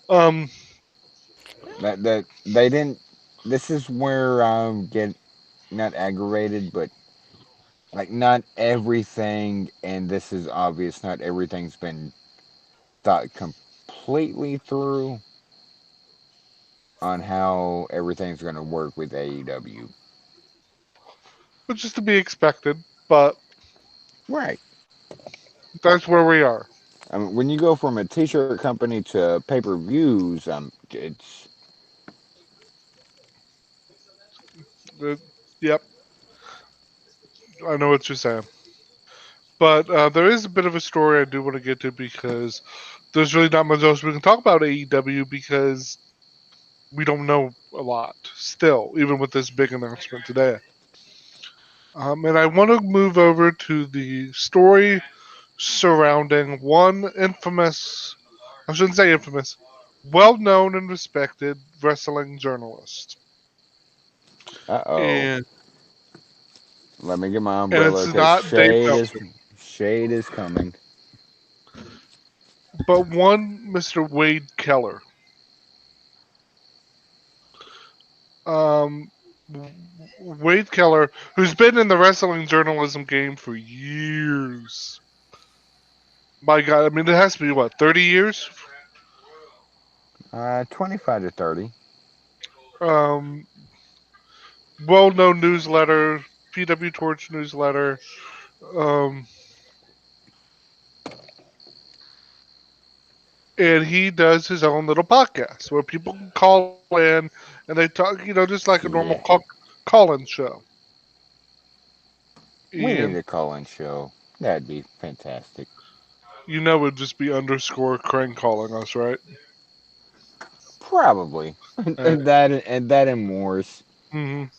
C: Um,
B: That they didn't. This is where I get not aggravated, but like not everything, and this is obvious. Not everything's been thought completely through on how everything's going to work with AEW.
C: which is to be expected, but
B: Right.
C: that's where we are.
B: I mean, when you go from a T-shirt company to pay-per-views, it's
C: Uh, yep, I know what you're saying. But there is a bit of a story I do want to get to because there's really not much else we can talk about AEW because we don't know a lot still, even with this big announcement today. And I want to move over to the story surrounding one infamous, I shouldn't say infamous, well known and respected wrestling journalist.
B: uh-oh.
C: And
B: Let me get my
C: and
B: umbrella
C: it's
B: because
C: not Dave Meltzer,
B: shade is coming.
C: but one Mr. Wade Keller. Um, Wade Keller, who's been in the wrestling journalism game for years. My God, I mean, it has to be what 30 years.
B: 25 to 30.
C: Um, well-known newsletter, PW Torch newsletter. Um, and he does his own little podcast where people can call in and they talk, just like a normal
B: Yeah.
C: call-in show.
B: We need
C: And
B: a call-in show. That'd be fantastic.
C: it'd just be underscore Crane calling us, right?
B: Probably.
C: Uh,
B: and Morse.
C: mhm.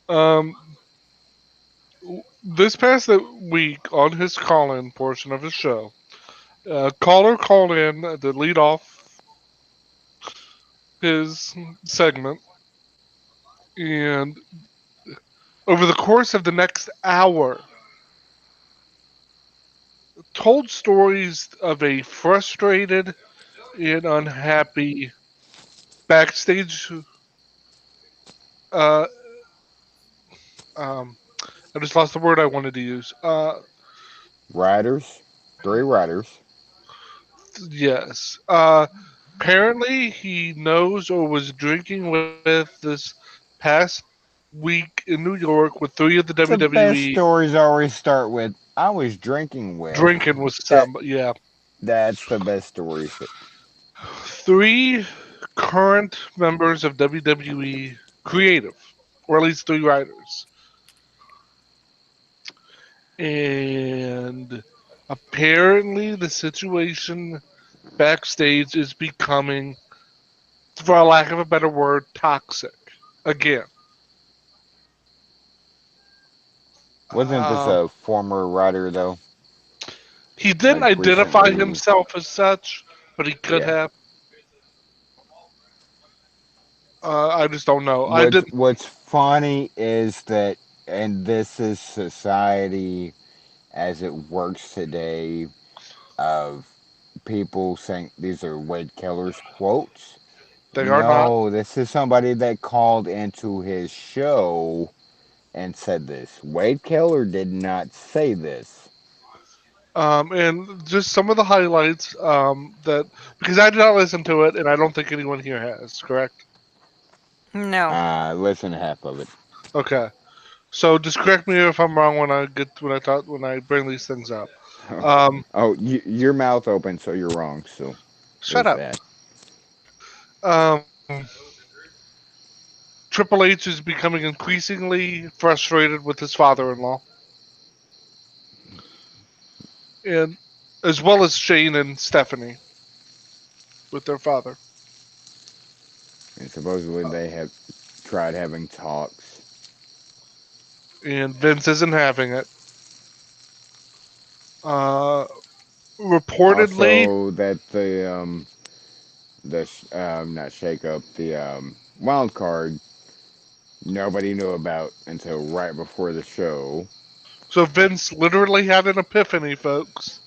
C: Um, this past week on his call-in portion of his show, a caller called in to lead off his segment, and over the course of the next hour, told stories of a frustrated and unhappy backstage. Uh, um, I just lost the word I wanted to use.
B: Riders. Three riders.
C: Yes. Apparently, he knows or was drinking with this past week in New York with three of the
B: The best
C: WWE
B: stories always start with I was drinking with.
C: drinking with
B: That
C: some. Yeah,
B: that's the best stories.
C: three current members of WWE creative, or at least three writers, and apparently the situation backstage is becoming, for a lack of a better word, toxic again.
B: Wasn't this
C: Um,
B: a former rider though?
C: he didn't
B: Like
C: identify
B: recently.
C: himself as such, but he could
B: Yeah.
C: have. I just don't know. I
B: What's
C: didn't.
B: what's funny is that, and this is society as it works today, of people saying these are Wade Keller's quotes.
C: They are not.
B: No, this is somebody that called into his show and said this. Wade Keller did not say this.
C: And just some of the highlights that because I did not listen to it, and I don't think anyone here has. Correct?
A: No.
B: Listen to half of it.
C: Okay. So just correct me if I'm wrong when I bring these things up. Um,
B: Oh, your mouth open, so you're wrong. So
C: Shut
B: there's
C: up.
B: that.
C: Um, Triple H is becoming increasingly frustrated with his father-in-law, and as well as Shane and Stephanie with their father.
B: And supposedly they have tried having talks.
C: And Vince isn't having it. Uh, reportedly,
B: Also, that the not shake up the wild card nobody knew about until right before the show.
C: so Vince literally had an epiphany, folks.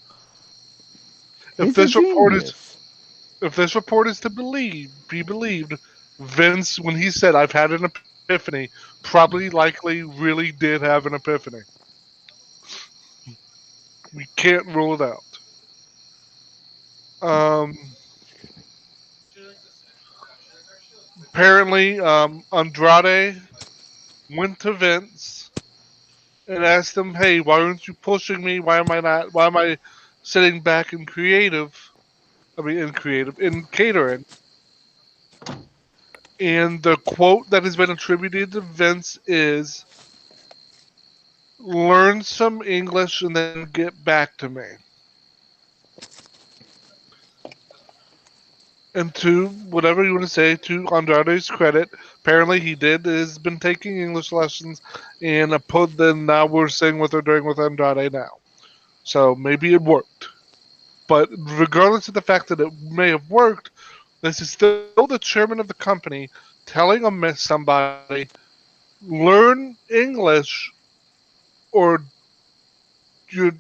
C: If
B: He's a
C: this report is
B: genius.
C: if this report is to be believed, Vince, when he said I've had an epiphany, probably likely really did have an epiphany. We can't rule it out. Um, apparently, Andrade went to Vince and asked him, "Hey, why aren't you pushing me? Why am I not? Why am I sitting back in creative? I mean, in catering." And the quote that has been attributed to Vince is, "Learn some English and then get back to me." And to whatever you want to say, to Andrade's credit, apparently he did has been taking English lessons, and put then now we're seeing what they're doing with Andrade now. So maybe it worked. But regardless of the fact that it may have worked, this is still the chairman of the company telling somebody, learn English or you're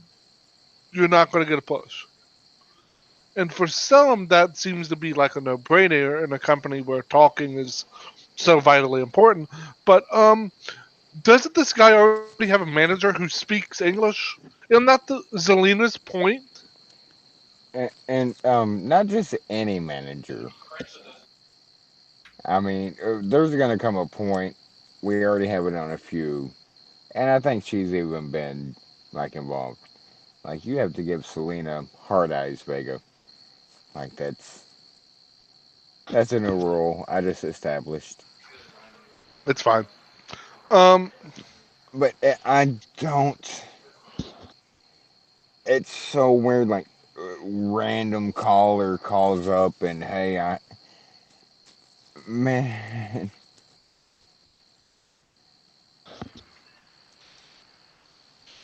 C: you're not going to get a push. And for some, that seems to be like a no-brainer in a company where talking is so vitally important. But doesn't this guy already have a manager who speaks English? Isn't that the Zelina's point?
B: And not just any manager. I mean, there's gonna come a point. We already have it on a few, and I think she's even been like involved. Like you have to give Selena hard eyes, Vega. Like that's a new rule I just established.
C: It's fine. Um,
B: But I don't. It's so weird. Like random caller calls up and hey, I man,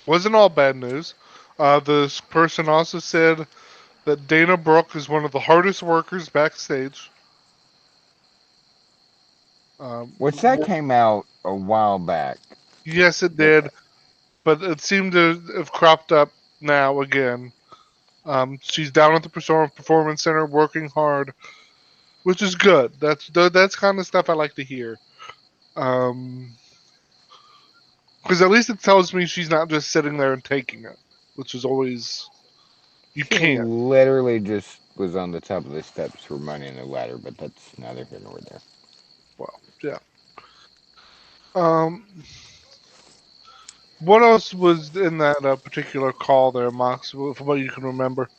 C: wasn't all bad news. This person also said that Dana Brooke is one of the hardest workers backstage. Um,
B: which that came out a while back.
C: yes, it
B: But
C: did, but it seemed to have cropped up now again. She's down at the Performance Center working hard, which is good. That's kind of stuff I like to hear. Um, because at least it tells me she's not just sitting there and taking it, which is always you
B: she
C: can't.
B: literally just was on the top of the steps for money in the ladder. But that's neither here nor there.
C: Well, yeah. Um, what else was in that particular call there, Mox? From what you can remember.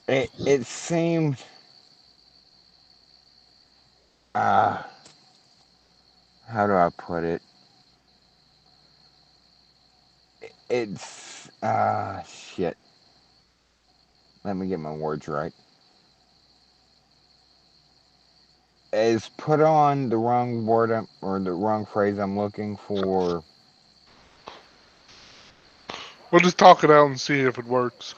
B: It seemed uh how do I put it? It's shit. Let me get my words right. Is put on the wrong or the wrong phrase I'm looking for.
C: We'll just talk it out and see if it works.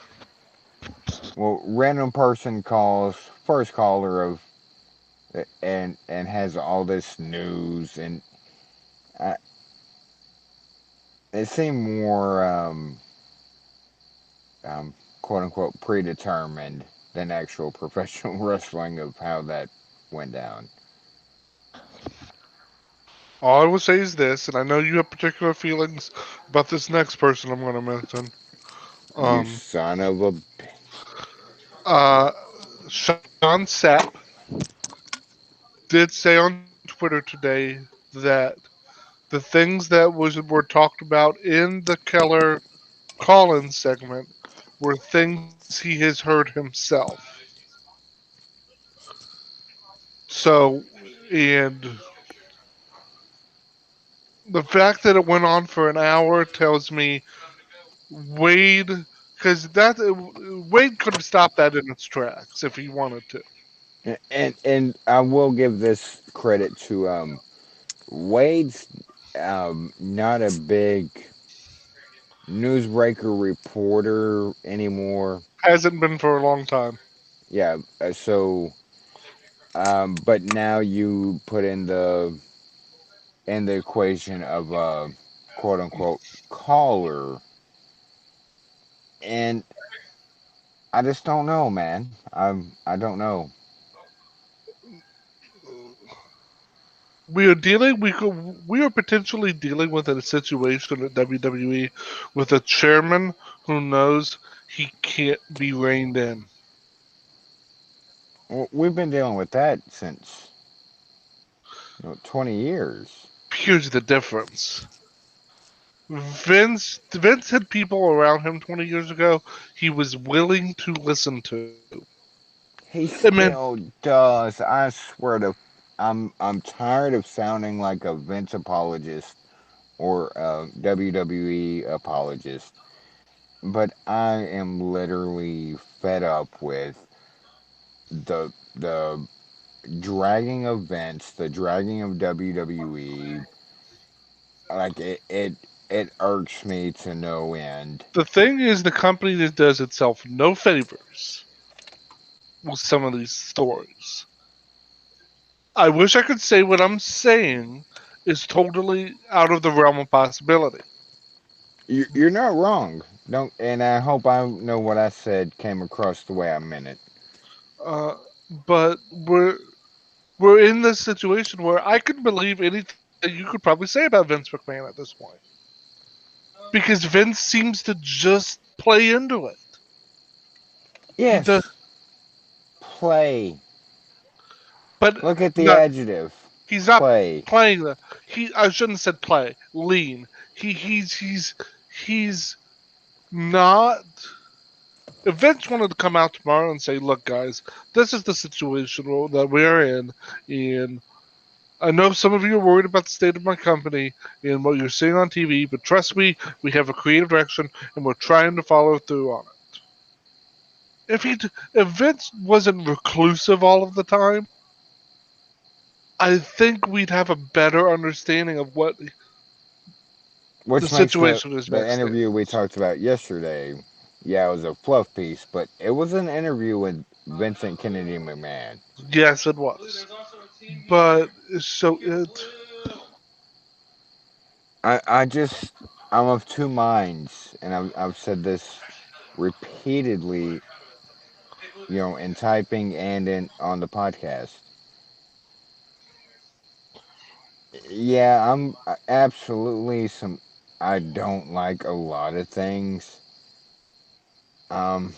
B: Well, random person calls first caller of and has all this news and uh, it seemed more quote unquote predetermined than actual professional wrestling of how that went down.
C: All I will say is this, and I know you have particular feelings about this next person I'm going to mention.
B: You
C: Um,
B: son of a.
C: uh, Sean Sapp did say on Twitter today that the things that were talked about in the Keller Collins segment were things he has heard himself. So, and the fact that it went on for an hour tells me Wade because that Wade could have stopped that in its tracks if he wanted to.
B: And I will give this credit to Wade's not a big newsbreaker reporter anymore.
C: Hasn't been for a long time.
B: Yeah, but now you put in the equation of quote unquote caller, and I just don't know, man. I don't know.
C: We are potentially dealing with a situation at WWE with a chairman who knows he can't be reined in.
B: Well, we've been dealing with that since 20 years.
C: Here's the difference. Vince had people around him 20 years ago he was willing to listen to.
B: He
C: I mean,
B: still does. I swear to. I'm tired of sounding like a Vince apologist or a WWE apologist, but I am literally fed up with the dragging of Vince, the dragging of WWE. Like it irks me to no end.
C: the thing is, the company that does itself no favors with some of these stories. I wish I could say what I'm saying is totally out of the realm of possibility.
B: You're not wrong. Don't, and I hope I know what I said came across the way I meant it.
C: Uh, but we're in this situation where I can believe anything that you could probably say about Vince McMahon at this point because Vince seems to just play into it. He does,
B: Yes, play.
C: but
B: Look at the
C: not.
B: adjective.
C: He's not
B: Play.
C: playing the. He. I shouldn't have said play. Lean. He's not. If Vince wanted to come out tomorrow and say, "Look, guys, this is the situation that we're in, and I know some of you are worried about the state of my company and what you're seeing on TV, but trust me, we have a creative direction and we're trying to follow through on it." If Vince wasn't reclusive all of the time, I think we'd have a better understanding of what the
B: Which makes
C: situation is
B: the
C: backstage.
B: interview we talked about yesterday, yeah, it was a fluff piece, but it was an interview with Vincent Kennedy McMahon.
C: Yes, it was. But so
B: I just, I'm of two minds, and I've said this repeatedly, in typing and in on the podcast. Yeah, absolutely some. I don't like a lot of things. Um,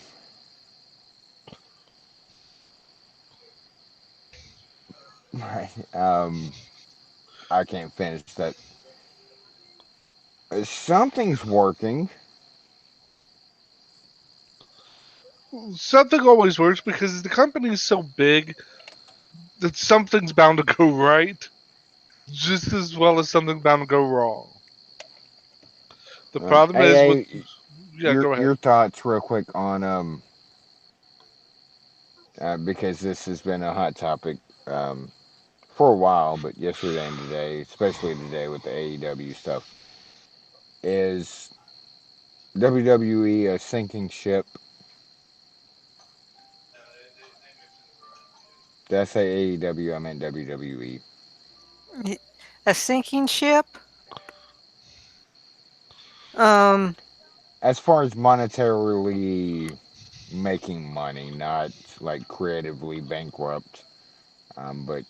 B: um, I can't finish that. Something's working.
C: something always works because the company is so big that something's bound to go right, just as well as something bound to go wrong. The problem is with
B: AA,
C: yeah, go ahead.
B: your thoughts real quick on because this has been a hot topic for a while, but yesterday and today, especially today with the AEW stuff, is WWE a sinking ship? Did I say AEW? I meant WWE.
A: A sinking ship? Um,
B: As far as monetarily making money, not like creatively bankrupt, but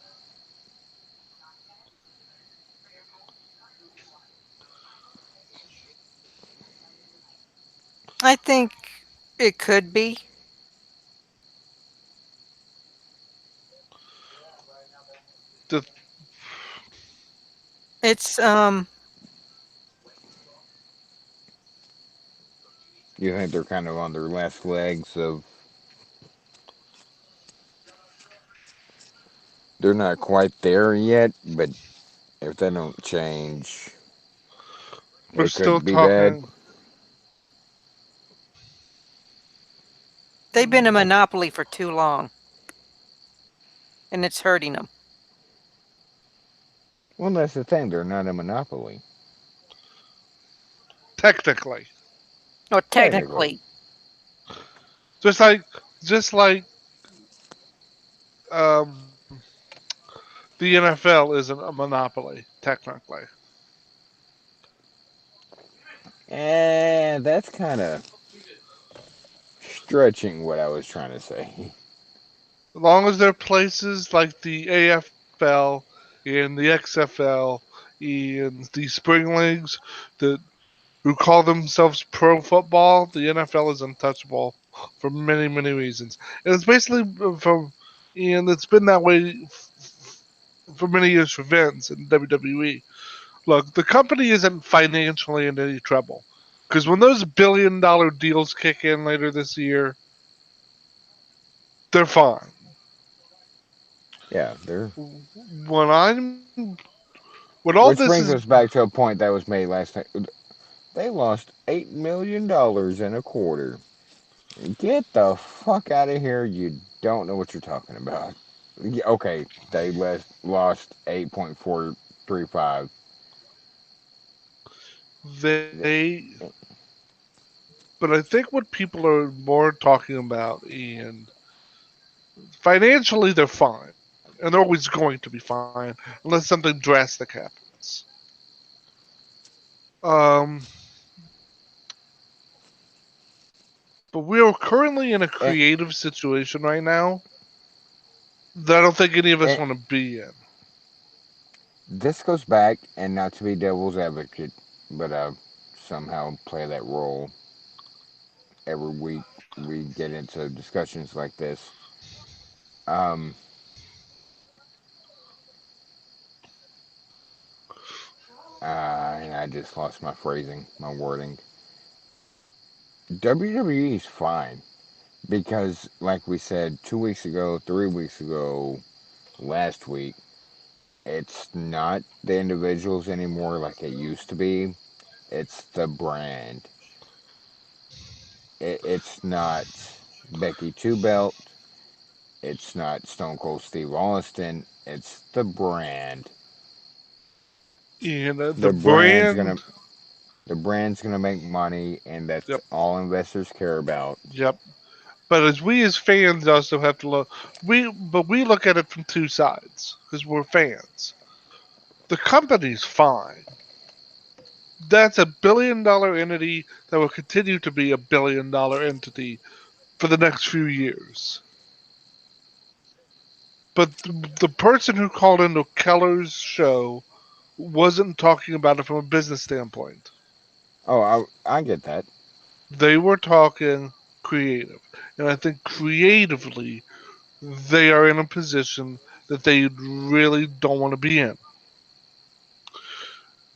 A: I think it could be.
C: The,
A: It's
B: you think they're kind of on their last legs of. They're not quite there yet, but if they don't change,
C: we're
B: it
C: still
B: could be bad.
C: talking.
A: They've been a monopoly for too long, and it's hurting them.
B: Well, that's the thing. They're not a monopoly.
C: technically.
A: Or
B: Technically.
A: technically,
C: Just like, just like um, the NFL isn't a monopoly technically.
B: And that's kind of stretching what I was trying to say.
C: As long as there are places like the AFL and the XFL and the spring leagues that who call themselves pro football, the NFL is untouchable for many, many reasons. And it's basically from, and it's been that way for many years for Vince and WWE. Look, the company isn't financially in any trouble because when those billion-dollar deals kick in later this year, they're fine.
B: Yeah, they're.
C: When I'm when all this
B: Which
C: is
B: brings us back to a point that was made last night. They lost $8 million in a quarter. Get the fuck out of here! You don't know what you're talking about. Okay, they lost 8.435.
C: they, but I think what people are more talking about, and financially they're fine, and they're always going to be fine unless something drastic happens. Um, but we are currently in a
B: And,
C: creative situation right now that I don't think any of us
B: and
C: want to be in.
B: this goes back, and not to be devil's advocate, but I somehow play that role every week we get into discussions like this. Um, and I just lost my phrasing, my wording. WWE is fine because, like we said 2 weeks ago, 3 weeks ago, last week, it's not the individuals anymore like it used to be. It's the brand. It's not Becky Two Belt. It's not Stone Cold Steve Austin. It's the brand.
C: And the
B: The brand's
C: brand,
B: gonna the brand's gonna make money, and that's
C: yep,
B: all investors care about.
C: yep. But as we as fans also have to look, we look at it from two sides because we're fans. The company's fine. That's $1 billion entity that will continue to be $1 billion entity for the next few years. But the person who called into Keller's show wasn't talking about it from a business standpoint.
B: Oh, I get that.
C: They were talking creative. And I think creatively, they are in a position that they really don't want to be in.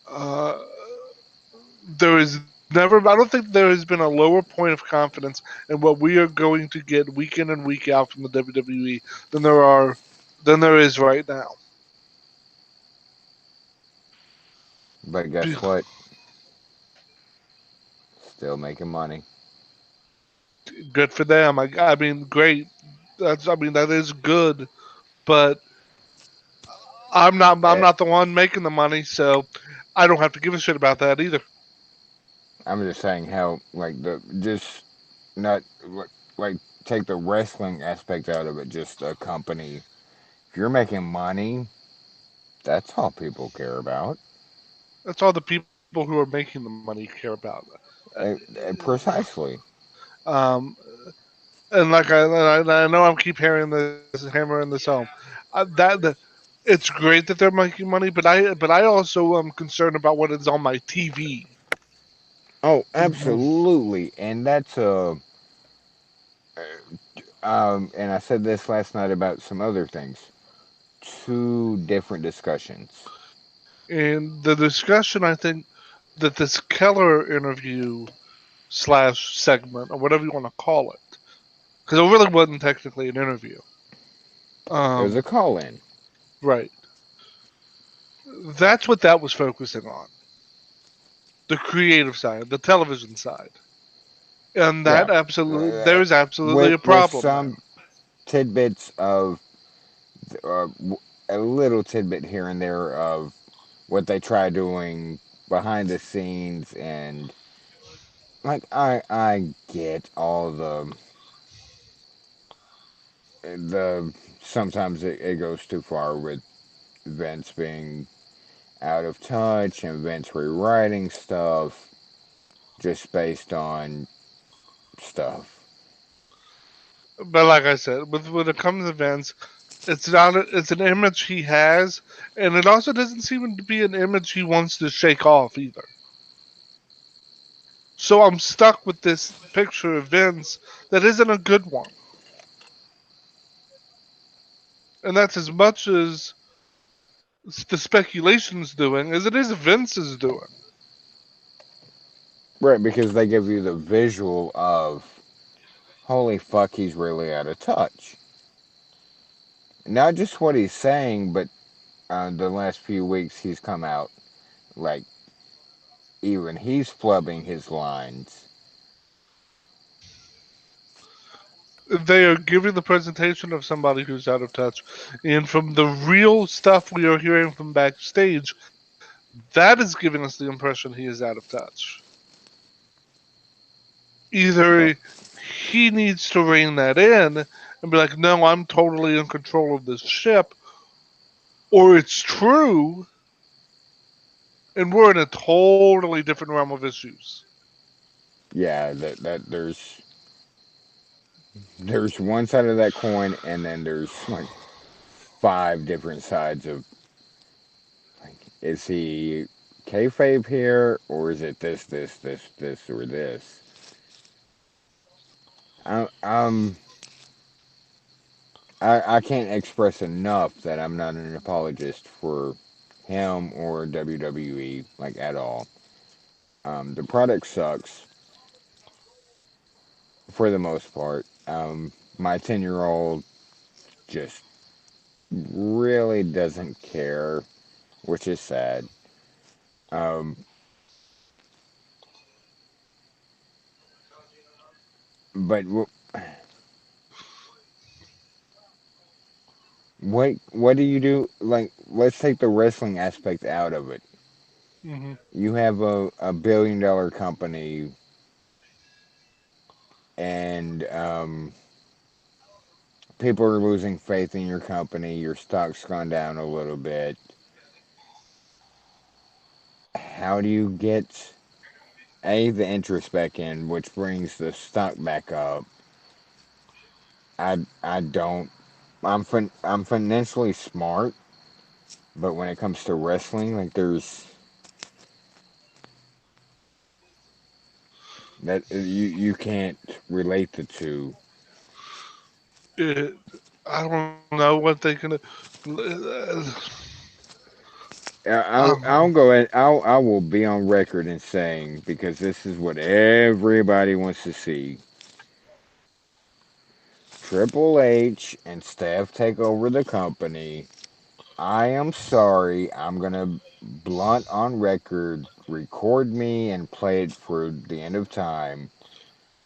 C: Uh, there is never, I don't think there has been a lower point of confidence in what we are going to get week in and week out from the WWE than there is right now.
B: But guess what? Still making money.
C: Good for them. I mean, great. I mean, that is good. But I'm
B: Eh,
C: not the one making the money, so I don't have to give a shit about that either.
B: I'm just saying how like the just not like take the wrestling aspect out of it. Just a company. If you're making money, that's all people care about.
C: That's all the people who are making the money care about. Uh,
B: Precisely.
C: Um, and I know I keep hearing this, hammering this home. It's great that they're making money, but I also am concerned about what is on my TV.
B: Oh, absolutely. And that's and I said this last night about some other things. Two different discussions.
C: And the discussion, I think, that this Keller interview slash segment or whatever you want to call it, because it really wasn't technically an interview.
B: It was a
C: Um,
B: call in.
C: right. That's what that was focusing on. The creative side, the television side. And
B: Yeah,
C: there is absolutely a
B: with
C: problem there.
B: some tidbits of uh, a little tidbit here and there of what they try doing behind the scenes, and like I get all the sometimes it goes too far with Vince being out of touch and Vince rewriting stuff just based on stuff.
C: But like I said, when it comes to Vince, it's an image he has, and it also doesn't seem to be an image he wants to shake off either. So I'm stuck with this picture of Vince that isn't a good one. And that's as much as the speculation's doing as it is Vince's doing.
B: Right, because they give you the visual of holy fuck, he's really out of touch. Not just what he's saying, but the last few weeks he's come out like even he's flubbing his lines.
C: They are giving the presentation of somebody who's out of touch. And from the real stuff we are hearing from backstage, that is giving us the impression he is out of touch.
B: Well,
C: Either he needs to rein that in and be like, no, I'm totally in control of this ship, or it's true and we're in a totally different realm of issues.
B: yeah, that there's one side of that coin, and then there's like five different sides of like, is he kayfabe here, or is it this, or this? I, I'm I can't express enough that I'm not an apologist for him or WWE like at all. The product sucks for the most part. My 10-year-old just really doesn't care, which is sad. Um, but what do you do? Like, let's take the wrestling aspect out of it.
C: Hmm.
B: You have a $1 billion company, and people are losing faith in your company. Your stock's gone down a little bit. How do you get the interest back in, which brings the stock back up? I don't. I'm financially smart, but when it comes to wrestling, like you can't relate the two.
C: It, I don't know what they can.
B: I'll go ahead. I will be on record in saying, because this is what everybody wants to see. Triple H and Steph take over the company. I am sorry. I'm gonna blunt on record. Record me and play it for the end of time.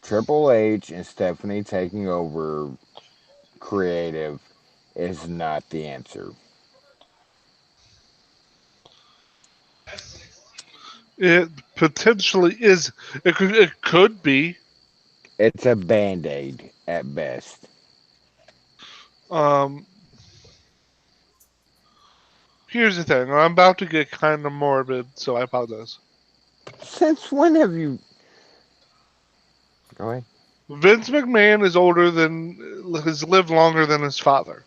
B: Triple H and Stephanie taking over creative is not the answer.
C: It potentially is. It could be.
B: It's a band aid at best.
C: Um, Here's the thing. I'm about to get kind of morbid, so I apologize.
B: Since when have you? Go ahead.
C: Vince McMahon is older than has lived longer than his father.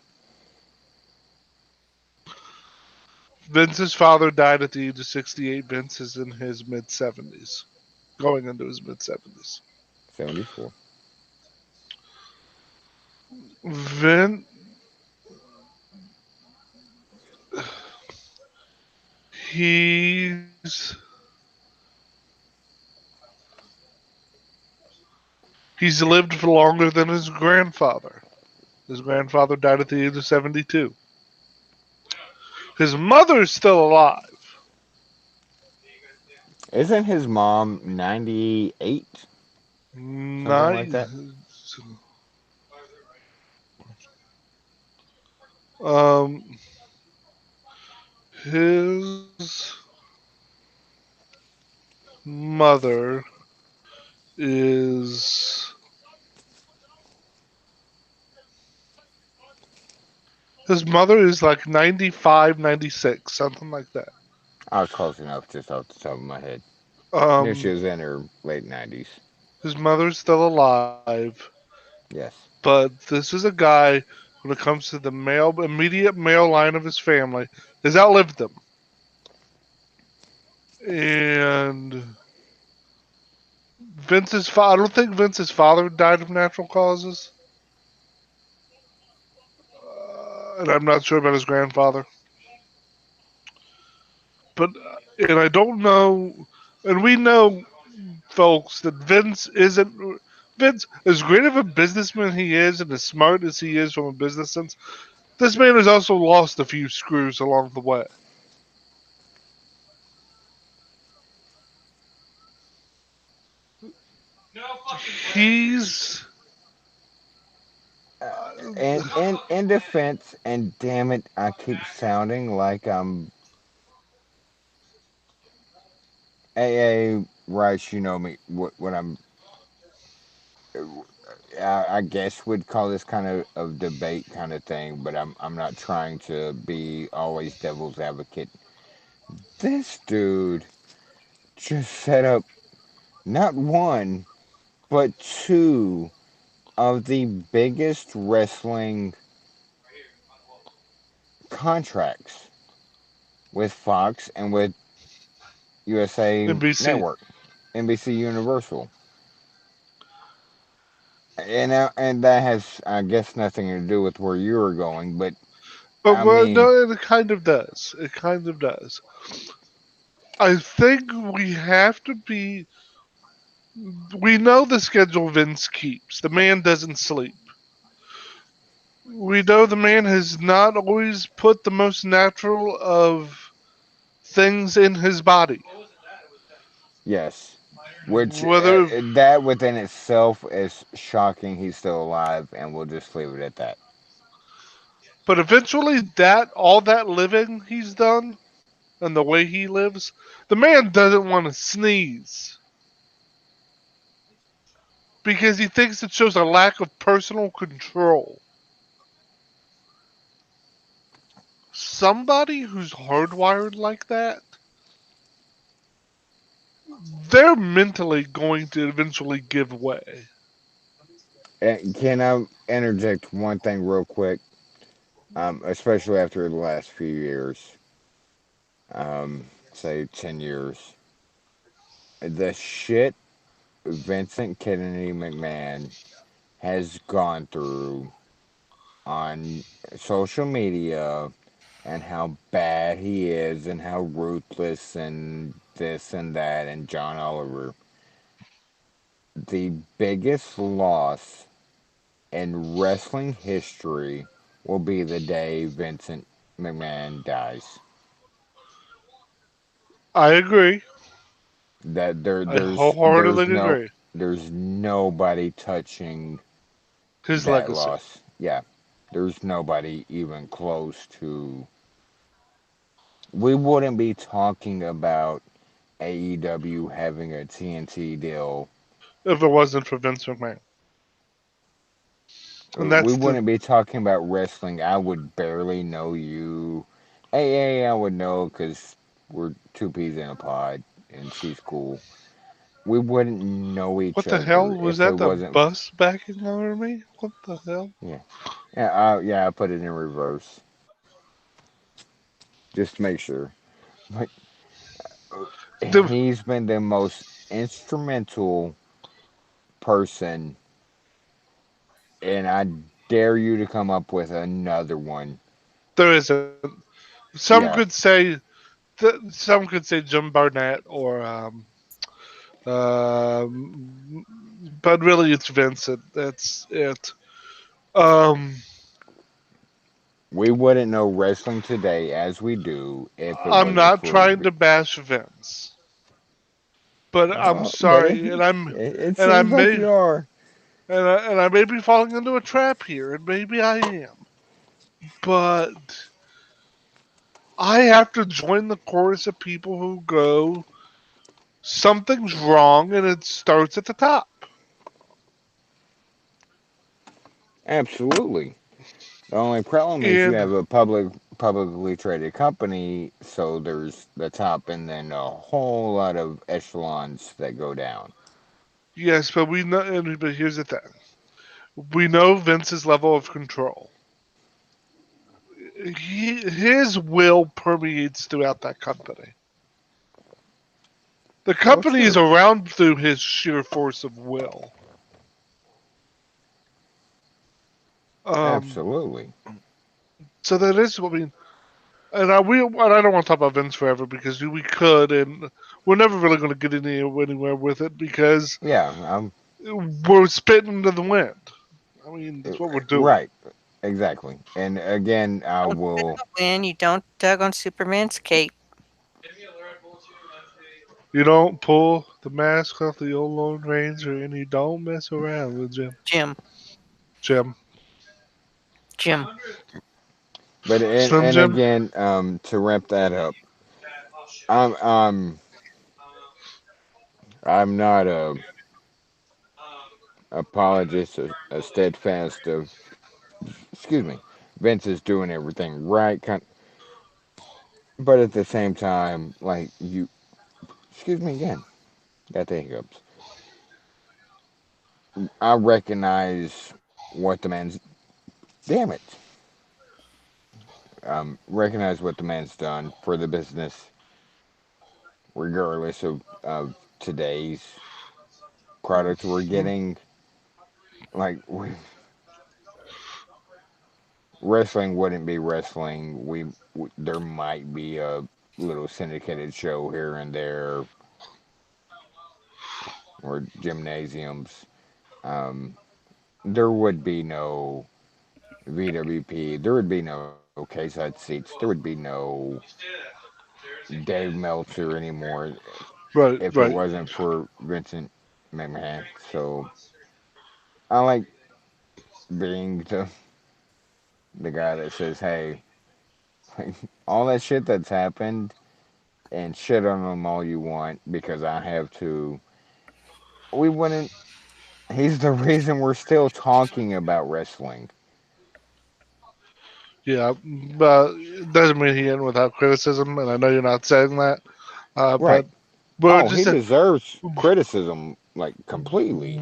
C: Vince's father died at the age of 68. Vince is in his mid 70s, going into his mid 70s.
B: 74.
C: Vin, he's he's lived for longer than his grandfather. His grandfather died at the age of 72. His mother's still alive.
B: Isn't his mom 98? something
C: Not
B: like that.
C: um his mother is his mother is like 95, 96, something like that.
B: I was close enough, just off the top of my head. Knew she
C: Um
B: was in her late 90s.
C: his mother's still alive,
B: Yes.
C: but this is a guy when it comes to the male immediate male line of his family has outlived them. And I don't think Vince's father died of natural causes. And I'm not sure about his grandfather. But and I don't know, and we know, folks, that Vince isn't Vince as great of a businessman he is, and as smart as he is from a business sense. This man has also lost a few screws along the way. He's
B: Uh, and
C: uh,
B: in defense, and damn it, I keep sounding like I'm AA Rice. You know me. What I'm, I guess would call this kind of debate kind of thing, but I'm not trying to be always devil's advocate. This dude just set up not one but two of the biggest wrestling contracts with Fox and with USA
C: NBC.
B: Network, NBC Universal. And that has, I guess, nothing to do with where you were going, but
C: But
B: I mean,
C: no, it kind of does. It kind of does. I think we have to be. We know the schedule Vince keeps. The man doesn't sleep. We know the man has not always put the most natural of things in his body.
B: yes, which
C: Whether,
B: that within itself is shocking. He's still alive, and we'll just leave it at that.
C: but eventually, that all that living he's done and the way he lives, the man doesn't want to sneeze because he thinks it shows a lack of personal control. Somebody who's hardwired like that, they're mentally going to eventually give way.
B: Can I interject one thing real quick? Especially after the last few years, say 10 years, the shit Vincent Kennedy McMahon has gone through on social media and how bad he is and how ruthless and this and that and John Oliver. The biggest loss in wrestling history will be the day Vincent McMahon dies.
C: I agree.
B: That
C: I wholeheartedly agree.
B: there's nobody touching
C: His
B: that
C: legacy.
B: loss. Yeah. There's nobody even close to. We wouldn't be talking about AEW having a TNT deal.
C: If it wasn't for Vince McMahon. And
B: We
C: that's the
B: wouldn't be talking about wrestling. I would barely know you. I would know because we're two peas in a pod and she's cool. We wouldn't know
C: what
B: each
C: the hell
B: other
C: was
B: if it
C: that? The
B: wasn't.
C: bus backing over me? What the hell?
B: Yeah. Yeah, I put it in reverse just to make sure. But
C: Dude,
B: he's been the most instrumental person, and I dare you to come up with another one.
C: there isn't. Some could
B: Yeah,
C: say some could say Jim Barnett or but really it's Vincent. That's it. Um,
B: we wouldn't know wrestling today as we do if it
C: I'm
B: wasn't
C: not
B: for.
C: trying to bash Vince. But I'm
B: But
C: sorry,
B: it
C: and I
B: seems like
C: may
B: you are.
C: and I may be falling into a trap here, and maybe I am. But I have to join the chorus of people who go, something's wrong, and it starts at the top.
B: Absolutely. The only problem is you
C: And
B: have a publicly traded company, so there's the top and then a whole lot of echelons that go down.
C: yes, but we know. But here's the thing: we know Vince's level of control. His will permeates throughout that company. The
B: Oh,
C: company is
B: sure.
C: around through his sheer force of will. Um,
B: Absolutely.
C: so that is, I mean, and I don't want to talk about Vince forever because we could, and we're never really going to get anywhere with it because
B: Yeah,
C: we're spitting into the wind. I mean, that's what we're doing.
B: right. Exactly. And again, I
A: Don't sit
B: will.
A: in the wind, you don't tug on Superman's cape.
C: You don't pull the mask off the old Lone Ranger, and you don't mess around with Jim.
A: Jim,
C: Jim,
A: Jim.
B: But
C: Slim
B: and
C: Jim.
B: again, to wrap that up, I'm I'm I'm not a apologist, a steadfast of. Excuse me. Vince is doing everything right, but at the same time, like you. Excuse me again. Got the hiccups. I recognize what the man's. Damn it. Recognize what the man's done for the business, regardless of today's products we're getting. Like, wrestling wouldn't be wrestling. There might be a little syndicated show here and there, or gymnasiums. Um, there would be no VWP. There would be no K-side seats. There would be no Dave Meltzer anymore
C: Right,
B: if it
C: right.
B: wasn't for Vincent McMahon. So I like being the guy that says, "Hey, all that shit that's happened, and shit on them all you want because I have to." We wouldn't. He's the reason we're still talking about wrestling.
C: Yeah, but it doesn't mean he ended without criticism, and I know you're not saying that. But
B: Right.
C: we're
B: Oh, he
C: just
B: deserves criticism, like, completely.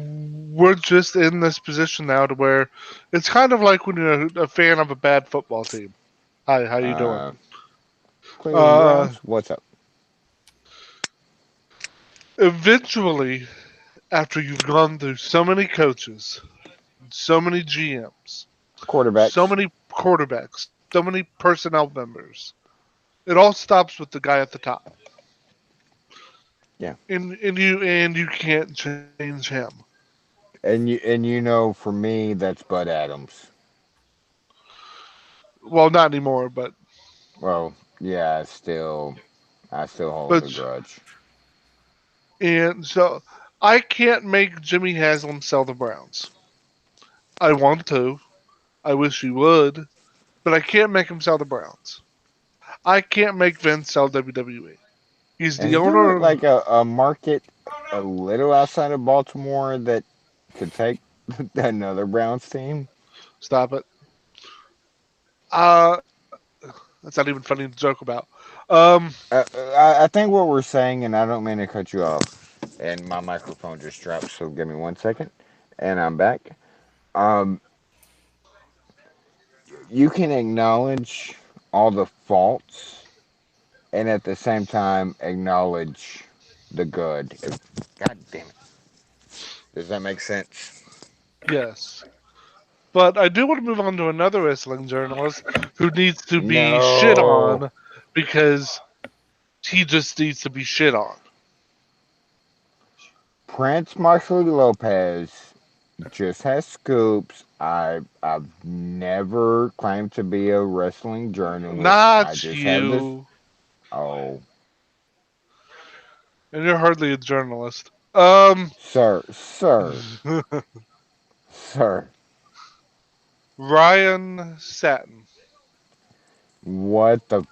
C: we're just in this position now to where it's kind of like when you're a fan of a bad football team. Hi, how you doing?
B: Uh, Cleveland
C: Uh,
B: Browns, what's up?
C: eventually, after you've gone through so many coaches, so many GMs, so
B: Quarterbacks.
C: many quarterbacks, so many personnel members, it all stops with the guy at the top,
B: Yeah.
C: and you can't change him.
B: And you know, for me, that's Bud Adams.
C: Well, not anymore,
B: Well, yeah, I still hold a
C: but
B: grudge.
C: and so I can't make Jimmy Haslam sell the Browns. I want to. I wish he would, but I can't make him sell the Browns. I can't make Vince sell WWE. He's the
B: Is there
C: owner.
B: like a market a little outside of Baltimore that could take another Browns team?
C: Stop it. Uh, that's not even funny to joke about. Um,
B: I think what we're saying, and I don't mean to cut you off, and my microphone just dropped, so give me 1 second, and I'm back. Um, you can acknowledge all the faults, and at the same time acknowledge the good. God damn it! Does that make sense?
C: yes. But I do want to move on to another wrestling journalist who needs to be shit
B: No.
C: on because he just needs to be shit on.
B: Prince Marshall Lopez just has scoops. I've never claimed to be a wrestling journalist. I
C: Not
B: just have this.
C: you.
B: Oh,
C: And you're hardly a journalist.
B: Sir, sir.
C: Ryan Satin.
B: What the?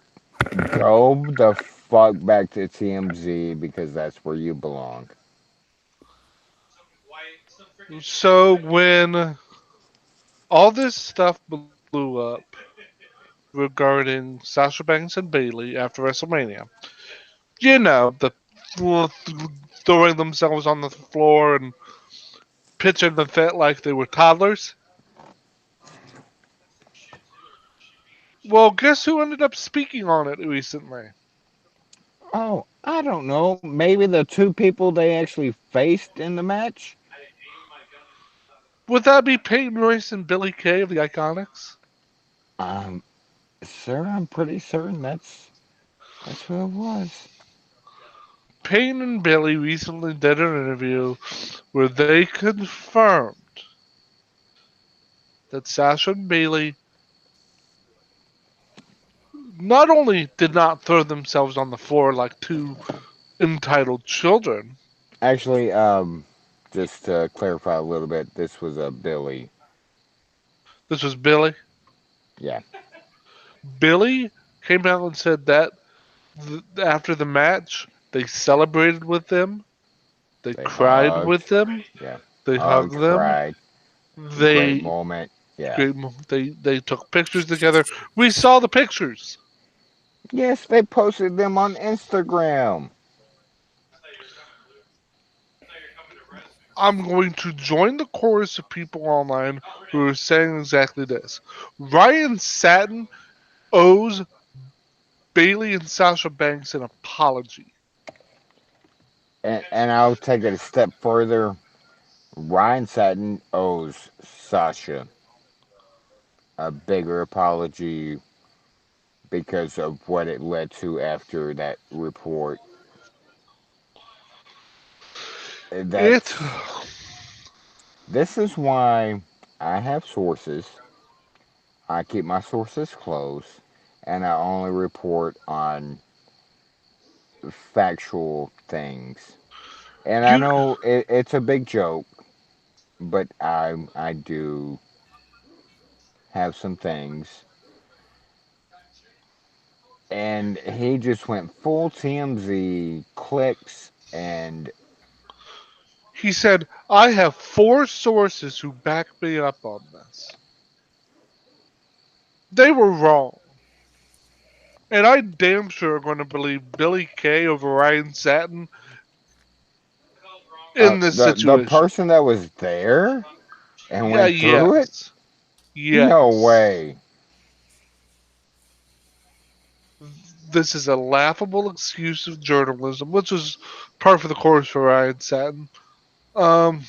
B: Go the fuck back to TMZ because that's where you belong.
C: So when all this stuff blew up regarding Sasha Banks and Bailey after WrestleMania, the throwing themselves on the floor and pitching the fit like they were toddlers. Well, guess who ended up speaking on it recently?
B: Oh, I don't know. Maybe the two people they actually faced in the match.
C: Would that be Peyton Royce and Billy Kay of the Iconics?
B: Um, sir, I'm pretty certain that's who it was.
C: Peyton and Billy recently did an interview where they confirmed that Sasha and Bailey not only did not throw themselves on the floor like two entitled children.
B: Actually, just to clarify a little bit, this was a Billy.
C: This was Billy.
B: Yeah,
C: Billy came out and said that after the match, they celebrated with them, they
B: they
C: cried
B: hugged.
C: with them,
B: Yeah,
C: they
B: hugged,
C: hugged them,
B: cried. Great
C: they
B: moment. Yeah.
C: they took pictures together. We saw the pictures.
B: Yes, they posted them on Instagram.
C: I'm going to join the chorus of people online who are saying exactly this. Ryan Satin owes Bailey and Sasha Banks an apology.
B: And I'll take it a step further. Ryan Satin owes Sasha a bigger apology because of what it led to after that report.
C: It
B: That's this is why I have sources. I keep my sources close, and I only report on factual things. And I
C: you
B: know it's a big joke, but I do have some things. And he just went full TMZ clicks and
C: he said I have four sources who back me up on this. They were wrong. And I damn sure are going to believe Billy Kay over Ryan Satin in this
B: the
C: situation.
B: person that was there and
C: Yeah,
B: went through it.
C: yes.
B: No
C: Yes.
B: way.
C: This is a laughable excuse of journalism, which is par for the course for Ryan Satin. Um,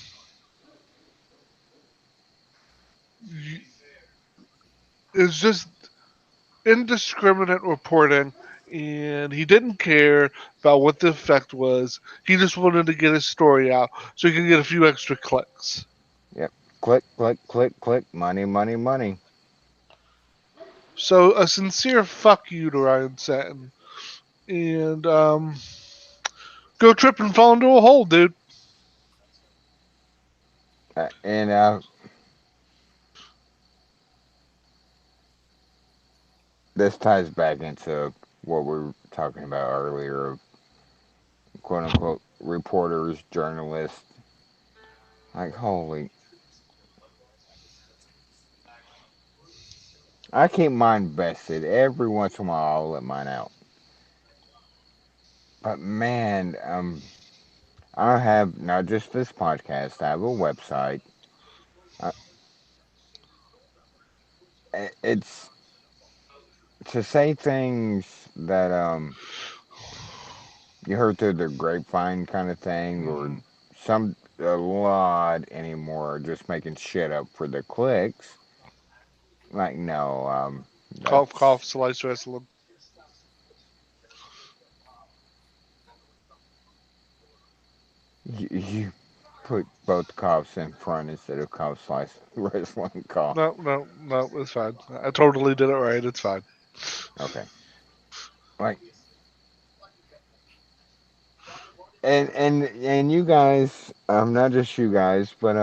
C: it's just indiscriminate reporting, and he didn't care about what the effect was. He just wanted to get his story out so he could get a few extra clicks.
B: Yep. Click, click, click, click. Money, money, money.
C: So a sincere fuck you to Ryan Satin, and go trip and fall into a hole, dude.
B: And this ties back into what we were talking about earlier of quote unquote reporters, journalists. Like, holy. I keep mine vested. Every once in a while, I'll let mine out. But man, I have not just this podcast, I have a website. Uh, it's to say things that you heard through the grapevine kind of thing, or
C: Mm-hmm.
B: a lot anymore are just making shit up for the clicks. Like, no,
C: Cough,
B: that's
C: cough, slice wrestling.
B: you put both coughs in front instead of cough slice wrestling cough.
C: No, no, no, it's fine. I totally did it right. It's fine.
B: Okay, like and you guys, not just you guys, but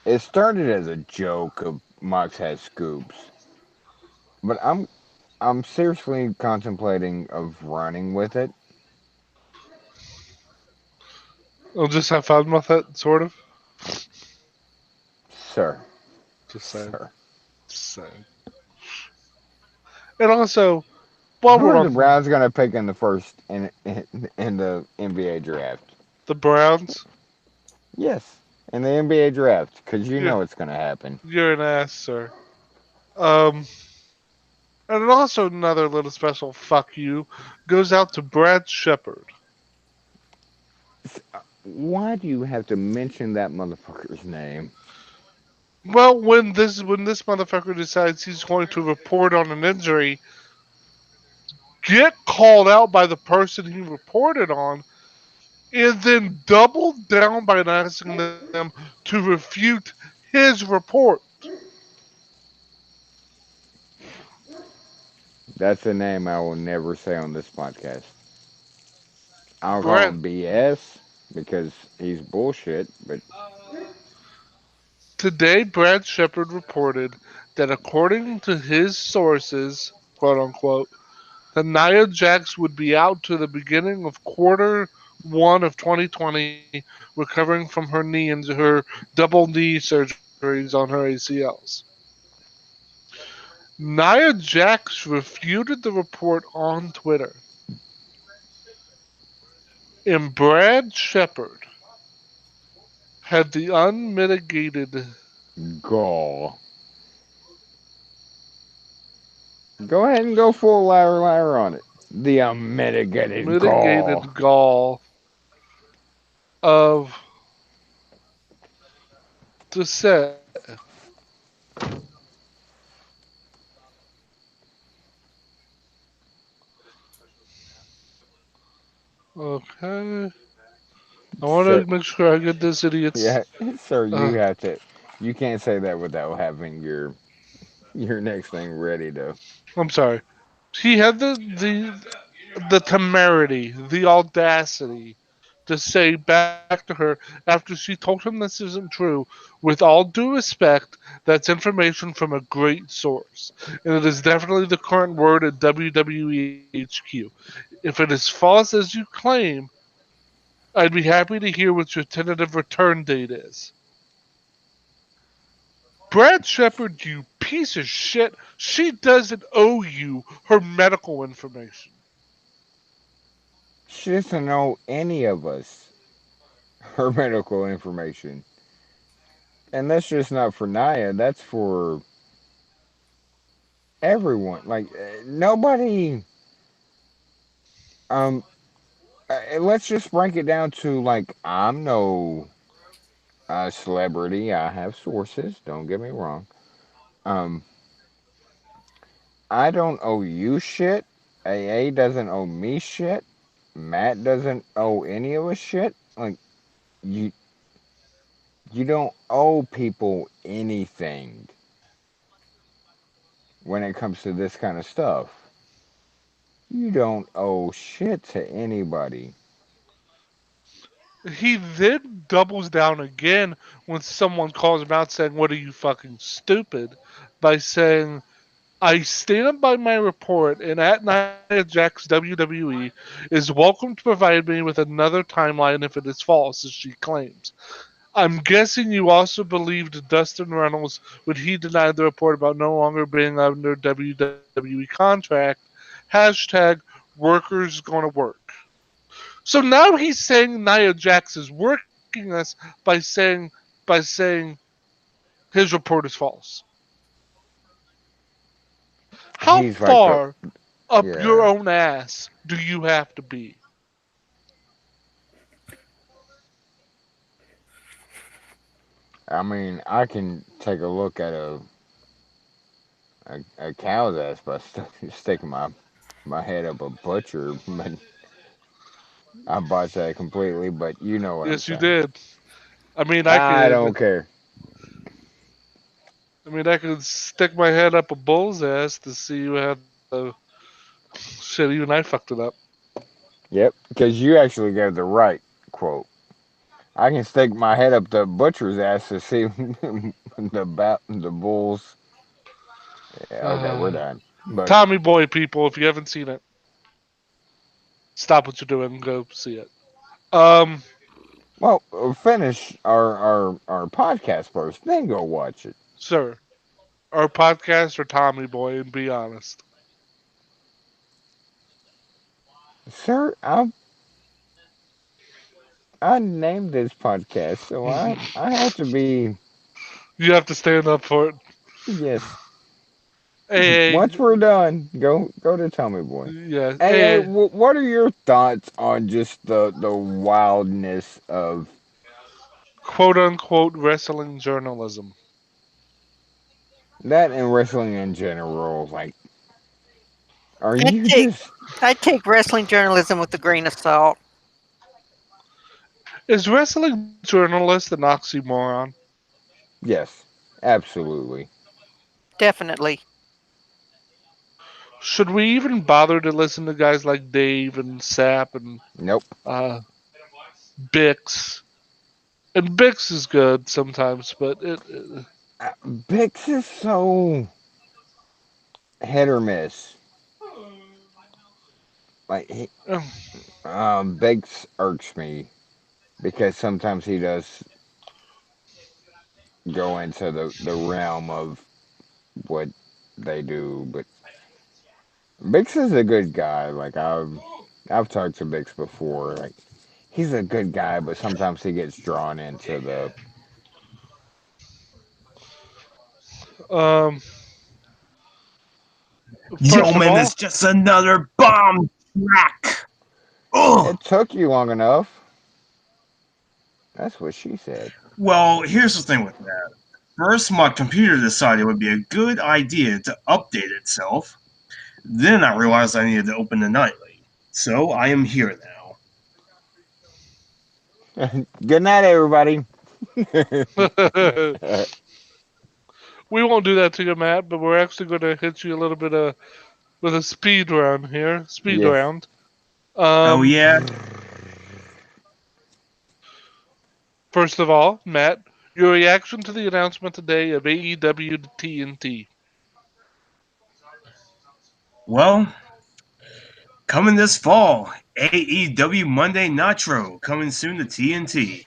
B: it started as a joke of Mox has scoops, but I'm seriously contemplating of running with it,
C: I'll just have fun with it, sort of.
B: sir,
C: Just saying.
B: sir.
C: Just saying. And also, while
B: Who
C: we're
B: are the
C: on
B: Browns gonna pick in the first in the NBA draft?
C: the Browns,
B: Yes, in the NBA draft, because you
C: you're,
B: know it's gonna happen.
C: you're an ass, sir. Um, and also another little special fuck you goes out to Brad Shepard.
B: Why do you have to mention that motherfucker's name?
C: Well, when this motherfucker decides he's going to report on an injury, get called out by the person he reported on, and then double down by asking them to refute his report.
B: That's a name I will never say on this podcast. I'll call
C: Brad,
B: him BS because he's bullshit, but
C: today, Brad Shepard reported that according to his sources, quote unquote, that Nia Jax would be out to the beginning of quarter 1 of 2020, recovering from her knee and her double knee surgeries on her ACLs. Nia Jax refuted the report on Twitter, and Brad Shepard had the unmitigated
B: gall. Go ahead and go full liar on it. The unmitigated gall.
C: mitigated gall of to say, okay, I want
B: Sir,
C: to make sure I get this idiot's.
B: yeah, sir, you
C: Uh,
B: have to. You can't say that without having your next thing ready to.
C: I'm sorry. He had the temerity, the audacity to say back to her after she told him this isn't true, with all due respect, that's information from a great source. And it is definitely the current word at WWE HQ. If it is false as you claim, I'd be happy to hear what your tentative return date is. Brad Shepard, you piece of shit, she doesn't owe you her medical information.
B: She doesn't know any of us her medical information, and that's just not for Naya. That's for everyone. Like nobody. Um, let's just break it down to like I'm no celebrity. I have sources. Don't get me wrong. Um, I don't owe you shit. AA doesn't owe me shit. Matt doesn't owe any of us shit. Like you, you don't owe people anything when it comes to this kind of stuff. You don't owe shit to anybody.
C: He then doubles down again when someone calls him out saying, "What are you fucking stupid?" by saying, "I stand by my report, and at Nia Jax WWE is welcome to provide me with another timeline if it is false, as she claims. I'm guessing you also believed Dustin Reynolds when he denied the report about no longer being under WWE contract. Hashtag workers gonna work." So now he's saying Nia Jax is working us by saying his report is false. How
B: He's like the
C: far up your
B: yeah.
C: own ass do you have to be?
B: I mean, I can take a look at a cow's ass by sticking my head up a butcher, but I botched that completely. But you know what I'm
C: Yes, you
B: saying.
C: did. I mean, I
B: I
C: could.
B: don't care.
C: I mean, I could stick my head up a bull's ass to see how the shit even I fucked it up.
B: Yep, because you actually gave the right quote. I can stick my head up the butcher's ass to see the bulls. Yeah, okay, we're
C: Uh,
B: done. But
C: Tommy Boy, people, if you haven't seen it, stop what you're doing and go see it. Um,
B: well, finish our podcast first, then go watch it,
C: sir, our podcast or Tommy Boy, and be honest.
B: sir. I named this podcast, so I have to be
C: You have to stand up for it.
B: yes.
C: AA,
B: Once we're done, go to Tommy Boy.
C: yeah,
B: Hey,
C: AA,
B: what are your thoughts on just the wildness of
C: quote unquote wrestling journalism.
B: that and wrestling in general? Like, are
A: I'd
B: you
A: take
B: just
A: I'd take wrestling journalism with a grain of salt.
C: Is wrestling journalist an oxymoron?
B: yes, absolutely.
A: Definitely.
C: Should we even bother to listen to guys like Dave and Sap and
B: Nope.
C: uh, Bix? And Bix is good sometimes, but
B: Bix is so hit or miss. Like
C: uh,
B: Bix irks me because sometimes he does go into the realm of what they do, but Bix is a good guy. Like I've talked to Bix before. Like he's a good guy, but sometimes he gets drawn into the
C: um,
D: Yo,
C: first of
D: man,
C: all,
D: it's just another bomb track. Ugh.
B: it took you long enough. That's what she said.
D: Well, here's the thing with that. First, my computer decided it would be a good idea to update itself. Then I realized I needed to open the nightly. So I am here now.
B: Good night, everybody.
C: we won't do that to you, Matt, but we're actually going to hit you a little bit with a speed round here. Speed
B: Yes.
C: round.
D: Oh,
C: Um,
D: yeah?
C: First of all, Matt, your reaction to the announcement today of AEW to TNT.
D: Well, coming this fall, AEW Monday Nitro coming soon to TNT.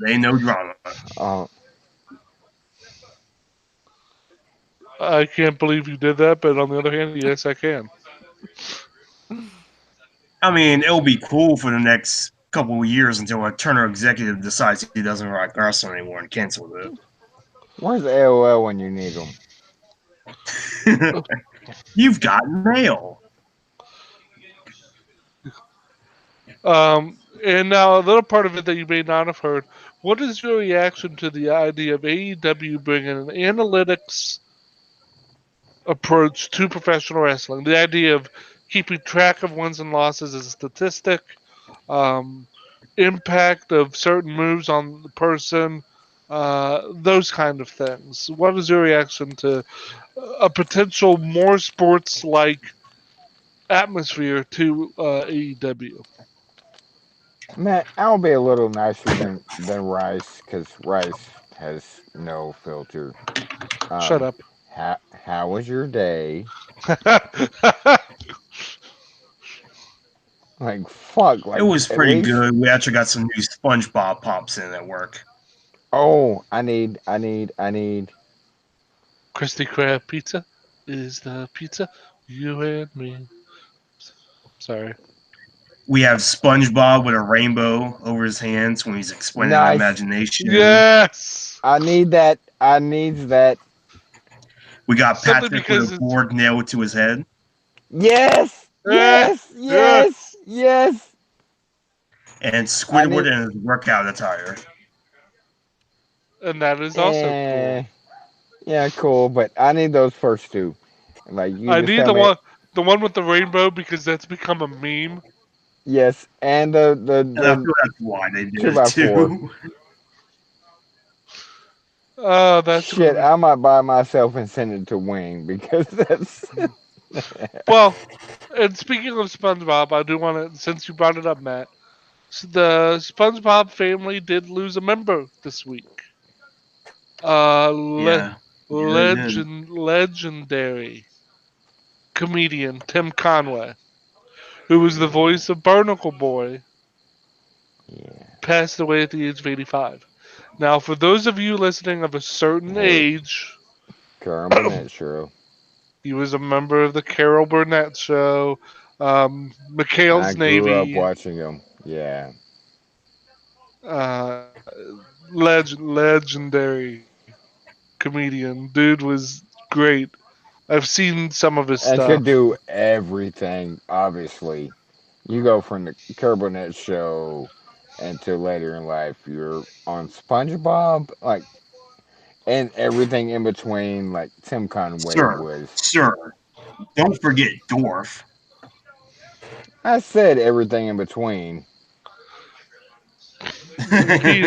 D: They no drama.
B: Oh,
C: I can't believe you did that, but on the other hand, yes, I can.
D: I mean, it'll be cool for the next couple of years until a Turner executive decides he doesn't like wrestling anymore and cancels
B: where's AOL when you need them?
D: it. You've got mail.
C: And now a little part of it that you may not have heard. What is your reaction to the idea of AEW bringing an analytics approach to professional wrestling? The idea of keeping track of wins and losses as a statistic, um, impact of certain moves on the person, those kind of things. What is your reaction to a potential more sports like atmosphere to AEW?
B: Matt, I'll be a little nicer than Rice because Rice has no filter.
C: Shut
B: Um,
C: up.
B: how was your day? Like fuck,
D: It
B: like
D: was
B: at
D: pretty
B: least.
D: good. We actually got some new SpongeBob pops in at work.
B: Oh, I need.
C: Krusty Krab pizza is the pizza you and me. Sorry.
D: We have SpongeBob with a rainbow over his hands when he's explaining the
B: Nice.
D: imagination.
C: Yes.
B: I need that. I needs that.
D: We got
C: Simply
D: Patrick with a
C: because it's
D: board nailed to his head.
B: Yes, yes, yes,
C: yes,
B: yes.
D: And
B: I need.
D: Squidward in his workout attire.
C: and that is also cool.
B: Eh, yeah, cool, but I need those first two. Like you
C: I
B: just
C: need
B: tell me
C: the one with the rainbow because that's become a meme.
B: yes, and the
D: And I
B: the
D: feel that's why they did
B: two
D: it
B: by four.
D: too.
C: Oh, that's gonna
B: Shit,
C: be
B: I might buy myself and send it to Wing because that's
C: well. And speaking of SpongeBob, I do want to, since you brought it up, Matt, the SpongeBob family did lose a member this week. Uh, le-
D: Yeah, yeah, they did.
C: legendary comedian Tim Conway, who was the voice of Barnacle Boy,
B: Yeah.
C: passed away at the age of 85. Now, for those of you listening of a certain
B: Hey,
C: age,
B: Carol Burnett show.
C: he was a member of the Carol Burnett Show,
B: I
C: McHale's
B: grew up
C: Navy,
B: watching him. Yeah.
C: uh, legendary comedian. Dude was great. I've seen some of his
B: And could
C: stuff.
B: do everything, obviously. You go from the Carol Burnett show into later in life, you're on SpongeBob, like, and everything in between, like Tim Conway
D: Sir,
B: was.
D: sir, don't forget Dorf.
B: I said everything in between.
C: He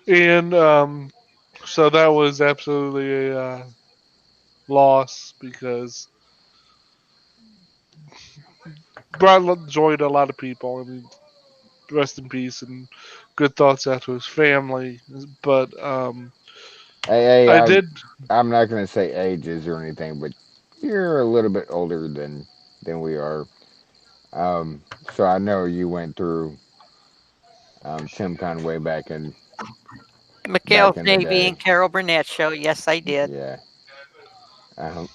C: and so that was absolutely a loss because brought joy to a lot of people. I mean, rest in peace and good thoughts out to his family. But
B: Hey,
C: I did.
B: I'm not gonna say ages or anything, but you're a little bit older than we are. So I know you went through Tim Conway back
A: McHale's
B: in the
A: Navy
B: day.
A: and Carol Burnett show. Yes, I did.
B: Yeah. Um,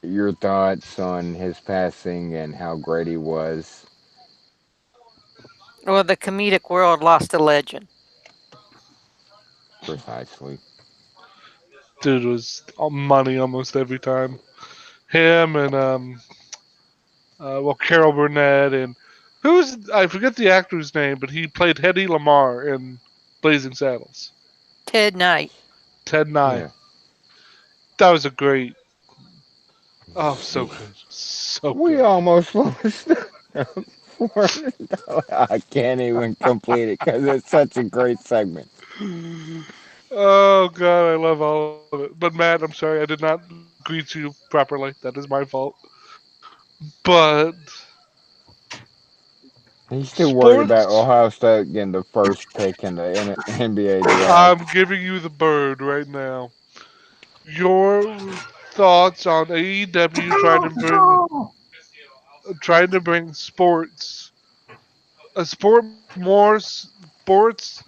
B: your thoughts on his passing and how great he was?
A: Well, the comedic world lost a legend.
B: Precisely.
C: Dude was money almost every time. Him and Carol Burnett and who's I forget the actor's name, but he played Hedy Lamar in Blazing Saddles.
A: Ted Knight.
C: Ted Nye.
B: Yeah.
C: That was a great. Oh, so good, so
B: We
C: good.
B: almost lost. I can't even complete it because it's such a great segment.
C: Oh God, I love all of it. But Matt, I'm sorry, I did not greet you properly. That is my fault. But
B: He's still worried about
C: sports,
B: Ohio State getting the first pick in the NBA
C: I'm
B: draft.
C: giving you the bird right now. Your thoughts on AEW trying to bring a sport more sports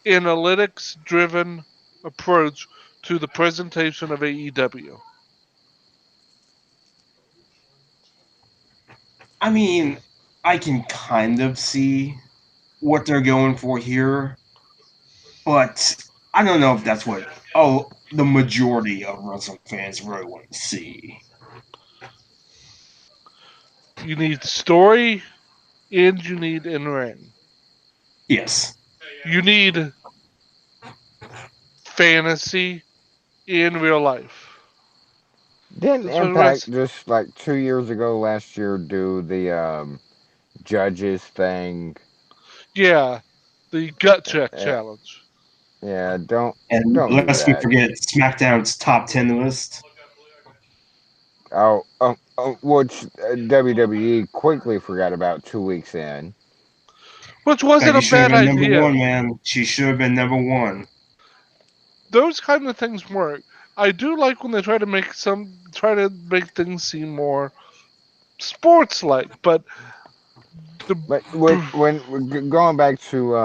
C: analytics driven approach to the presentation of AEW.
D: I mean, I can kind of see what they're going for here, but I don't know if that's what the majority of wrestling fans really want to see.
C: You need story and you need in ring.
D: Yes.
C: You need fantasy in real life.
B: Didn't
C: That's what
B: Impact
C: rest.
B: just like 2 years ago, last year, do the judges thing?
C: Yeah, the gut check
B: Uh,
C: challenge.
B: yeah,
D: And
B: don't do
D: lest we
B: that.
D: forget SmackDown's top 10 list.
B: Which WWE quickly forgot about 2 weeks in.
C: Which wasn't
D: Becky
C: a
D: should have
C: bad
D: been number
C: idea.
D: one, man. She should have been number one.
C: Those kind of things work. I do like when they try to make things seem more sports like, but the
B: But when going back to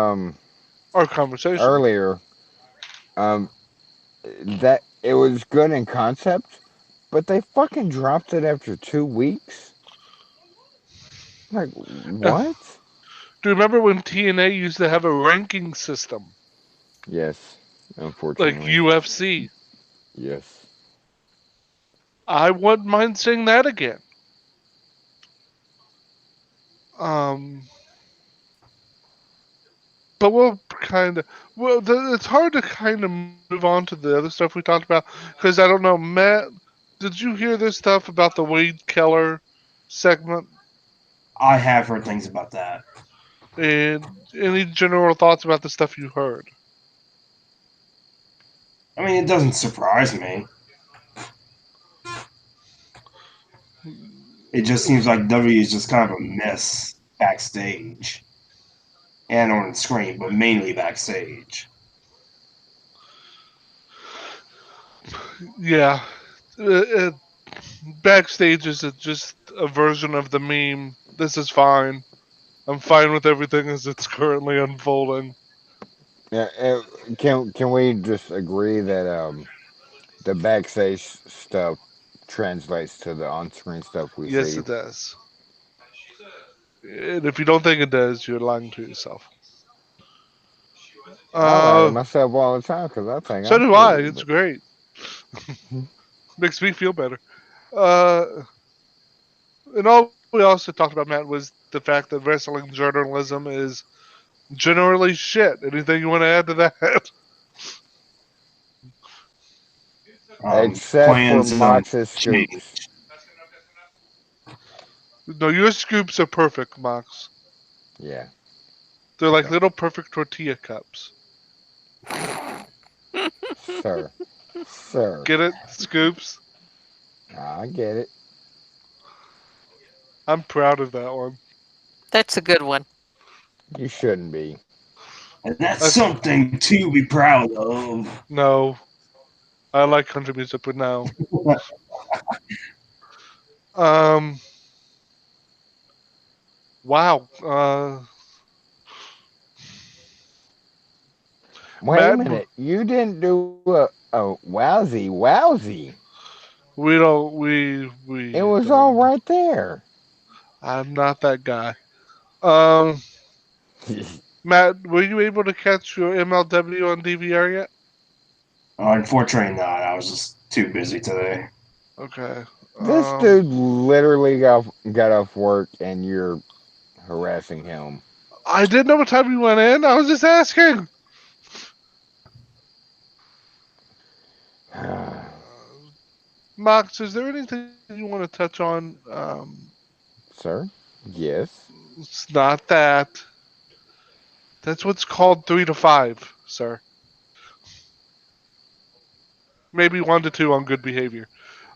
C: our conversation.
B: earlier, um, that it was good in concept, but they fucking dropped it after 2 weeks. Like what?
C: Do you remember when TNA used to have a ranking system
B: Yes,
C: like
B: unfortunately,
C: UFC?
B: yes.
C: I wouldn't mind seeing that again. Um, but it's hard to kind of move on to the other stuff we talked about because I don't know, Matt. Did you hear this stuff about the Wade Keller segment?
D: I have heard things about that.
C: And any general thoughts about the stuff you heard?
D: I mean, it doesn't surprise me. It just seems like WWE is just kind of a mess backstage and on screen, but mainly backstage.
C: Yeah. Uh, Backstage is just a version of the meme. This is fine. I'm fine with everything as it's currently unfolding.
B: Yeah, can we just agree that the backstage stuff translates to the on-screen stuff we
C: Yes,
B: see?
C: it does. And if you don't think it does, you're lying to yourself.
B: I lie to
C: Uh,
B: myself all the time because I think
C: so
B: I'm
C: do I.
B: pretty,
C: It's
B: but
C: great. Makes me feel better. Uh, and all we also talked about, Matt, was the fact that wrestling journalism is generally shit. Anything you want to add to that?
B: except for
D: Plans
B: Mox's
D: change.
B: scoops.
C: No, your scoops are perfect, Mox.
B: Yeah,
C: They're like
B: so,
C: little perfect tortilla cups.
B: sir, sir,
C: Get it? Scoops?
B: I get it.
C: I'm proud of that one.
A: That's a good one.
B: You shouldn't be.
D: And that's
C: That's
D: something to be proud of.
C: no. I like country music, but no. Um. Wow.
B: Wait a
C: Matt,
B: minute, you didn't do a wowzy.
C: we don't.
B: It
C: We
B: was all
C: don't.
B: right there.
C: I'm not that guy. Um. Matt, were you able to catch your MLW on DVR yet?
D: Unfortunately, not. I was just too busy today.
C: Okay.
B: This dude literally got off work and you're harassing him.
C: I didn't know what time you went in. I was just asking. Max, is there anything you want to touch on?
B: Sir? Yes.
C: It's not that. That's what's called 3 to 5, sir. Maybe 1 to 2 on good behavior.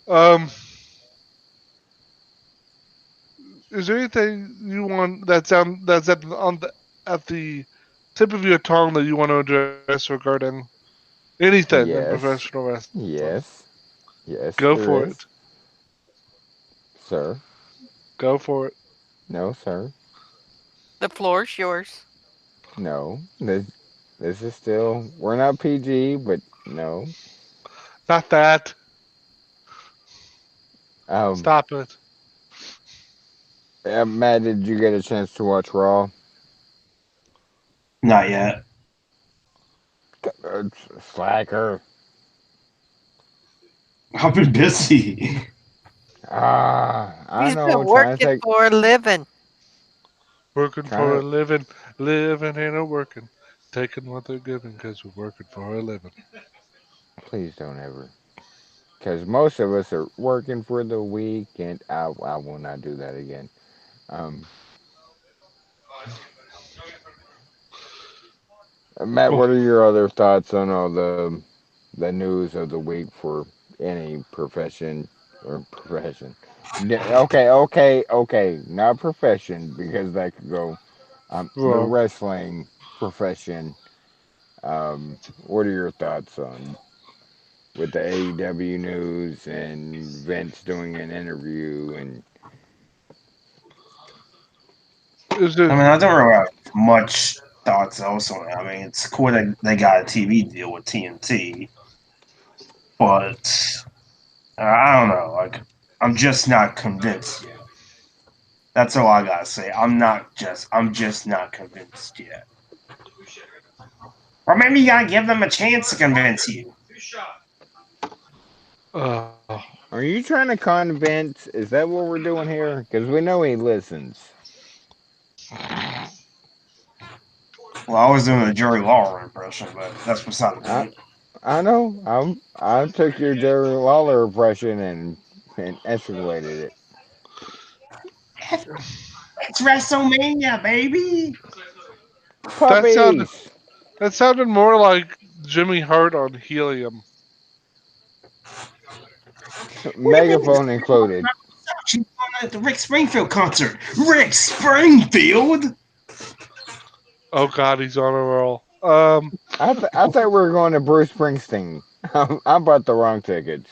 C: Um, is there anything you want that's at the tip of your tongue that you want to address regarding anything in
B: Yes.
C: professional wrestling?
B: Yes.
C: Go
B: Yes,
C: for
B: there
C: it.
B: is. Sir?
C: Go for it.
B: No, sir.
A: The floor's yours.
B: No. This is still, we're not PG, but no.
C: Not that.
B: Um,
C: Stop it.
B: Matt, did you get a chance to watch Raw?
D: Not yet.
B: Uh, Slacker.
D: I've been busy.
B: I
A: He's been
B: know,
A: working for a living.
C: Working for
B: trying
C: a
B: to,
C: living. Living ain't a working. Taking what they're giving because we're working for a living.
B: please don't ever. Because most of us are working for the week, and I will not do that again. Um, Matt,
C: Well,
B: what are your other thoughts on all the news of the week for any profession or profession? Okay, not profession because that could go. The
C: wrong.
B: wrestling profession. What are your thoughts on with the AEW news and Vince doing an interview and
C: Is
D: I
C: it?
D: mean, I don't really have much thoughts else on it. I mean, it's cool that they got a TV deal with TNT, but I don't know. Like, I'm just not convinced yet. That's all I gotta say. I'm just not convinced yet. Or maybe you gotta give them a chance to convince you.
C: Uh,
B: are you trying to convince? Is that what we're doing here? Because we know he listens.
D: Well, I was doing a Jerry Lawler impression, but that's beside the
B: I
D: point.
B: I know. I took your Jerry Lawler impression and escalated it.
D: It's WrestleMania, baby.
C: that sounded
B: Puppies,
C: that sounded more like Jimmy Hart on Helium.
D: What do you mean?
B: megaphone included.
D: She's at the Rick Springfield concert. Rick Springfield.
C: Oh God, he's on a roll.
B: I thought we were going to Bruce Springsteen. I bought the wrong tickets.